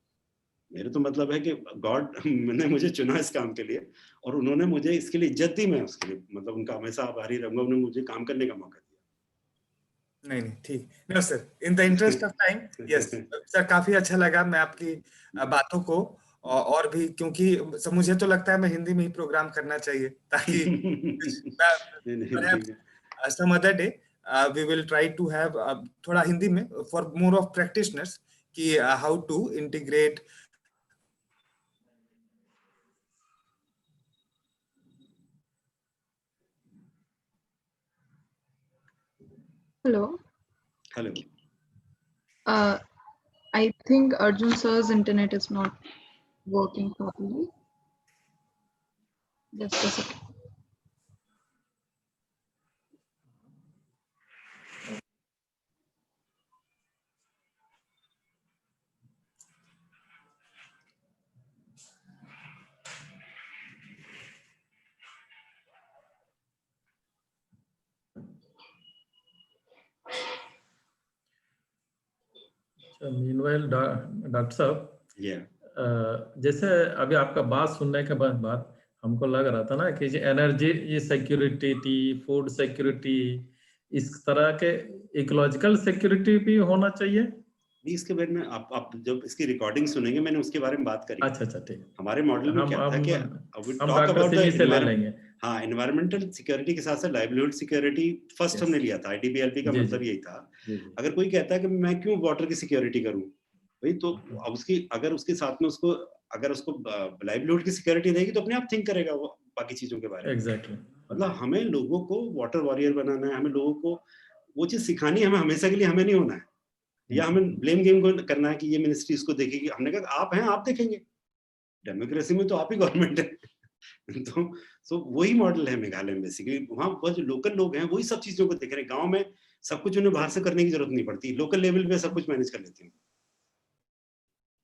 मेरे तो मतलब है कि गॉड ने मुझे चुना इस काम के लिए और उन्होंने मुझे इसके लिए इज्जत दी, मैं उसके लिए मतलब उनका हमेशा आभारी रहूंगा, उन्होंने मुझे काम करने का मौका दिया। नहीं ठीक, no sir, in the interest of time, yes sir, काफी अच्छा लगा मैं आपकी बातों को, और भी क्योंकि मुझे तो लगता है मैं हिंदी में ही प्रोग्राम करना चाहिए, ताकि some other day we will try to have थोड़ा हिंदी में for more of practitioners कि how to integrate. Hello. Hello. I think Arjun sir's internet is not working properly. Just a second. Meanwhile, doctor साहब, जैसे अभी आपका बात सुनने के बाद हमको लग रहा था ना कि एनर्जी सिक्योरिटी, फूड सिक्योरिटी, इस तरह के इकोलॉजिकल सिक्योरिटी भी होना चाहिए। इसके बारे में आप जब इसकी रिकॉर्डिंग सुनेंगे मैंने उसके बारे में बात करी। अच्छा ठीक। हमारे मॉडल में क्या था कि हम डॉक्टर सिंह से ले लेंगे। हाँ, एनवायरमेंटल सिक्योरिटी के साथ साथ लाइवलीहुड सिक्योरिटी फर्स्ट हमने लिया था। IDPLP का मतलब यही था। अगर कोई कहता है कि मैं क्यों वाटर की सिक्योरिटी करूं भाई, तो अब अगर उसके साथ में अगर उसको लाइवलीहुड की सिक्योरिटी रहेगी तो अपने आप थिंक करेगा वो बाकी चीजों के बारे में। एग्जैक्टली। मतलब हमें लोगों को वाटर वॉरियर बनाना है, हमें लोगों को वो चीज सिखानी है, हमें हमेशा के लिए हमें नहीं होना है, या हमें ब्लेम गेम को करना है कि ये मिनिस्ट्री इसको देखेगी। हमने कहा आप हैं, आप देखेंगे, डेमोक्रेसी में तो आप ही गवर्नमेंट है। तो वही मॉडल है मेघालय में बेसिकली। वहाँ वो जो लोकल लोग हैं वही सब चीजों को देख रहे हैं। गांव में सब कुछ उन्हें बाहर से करने की जरूरत नहीं पड़ती, लोकल लेवल पे सब कुछ मैनेज कर लेते हैं।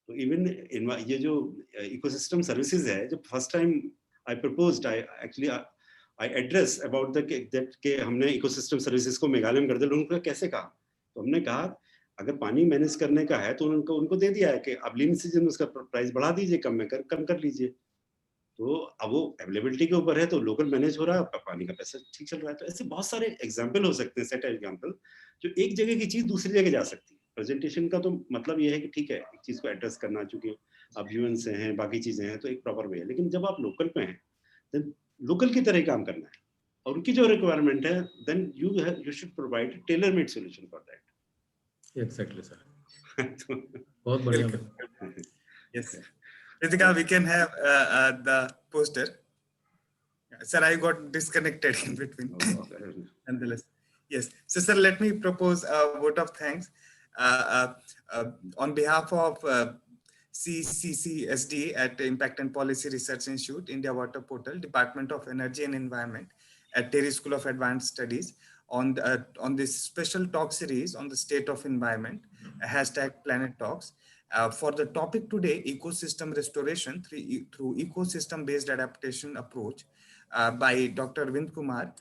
तो इवन ये जो इकोसिस्टम सर्विसेज है, जो first time I proposed, I address about that के हमने इकोसिस्टम सर्विसेज को मेघालय में कर दिया। लोगों को कैसे कहा, तो हमने कहा अगर पानी मैनेज करने का है तो उनको दे दिया है कि अब लीन सीजन में उसका प्राइस बढ़ा दीजिए, कम कर लीजिए। तो अब वो अवेलेबिलिटी के ऊपर है, तो लोकल मैनेज हो रहा है, आपका पानी का पैसा ठीक चल रहा है। तो ऐसे बहुत सारे एग्जाम्पल हो सकते हैं, सेट एग्जाम्पल, जो एक जगह की चीज दूसरी जगह जा सकती है। प्रेजेंटेशन का तो मतलब ये है कि ठीक है, एक चीज को एड्रेस करना, चूंकि अब ह्यूमन से हैं, बाकी चीजें हैं, तो एक प्रॉपर वे है। लेकिन जब आप लोकल पे हैं, देन लोकल की तरह ही काम करना है, और उनकी जो रिक्वायरमेंट है, then you should provide tailor made solution for that. Exactly sir, बहुत बढ़िया। Yes. Ritika, we can have the poster. Sir, I got disconnected in between. Nonetheless, yes. So, sir, let me propose a vote of thanks on behalf of CCCSD at Impact and Policy Research Institute, India Water Portal, Department of Energy and Environment at Terry School of Advanced Studies on this special talk series on the state of environment, #Planet Talks. For the topic today, ecosystem restoration through ecosystem-based adaptation approach by Dr. Arvind Kumar,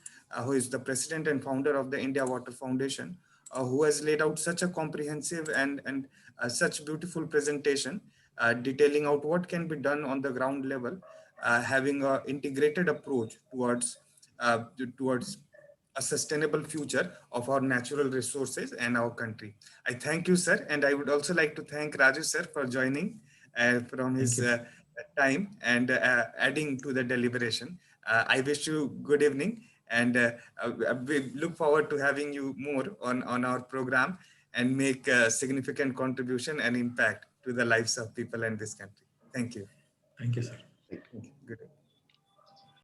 who is the president and founder of the India Water Foundation, who has laid out such a comprehensive and such beautiful presentation detailing out what can be done on the ground level, having an integrated approach towards a sustainable future of our natural resources and our country. I thank you, sir. And I would also like to thank Raju, sir, for joining from his time and adding to the deliberation. I wish you good evening, and we look forward to having you more on our program and make a significant contribution and impact to the lives of people in this country. Thank you. Thank you, sir. Thank you.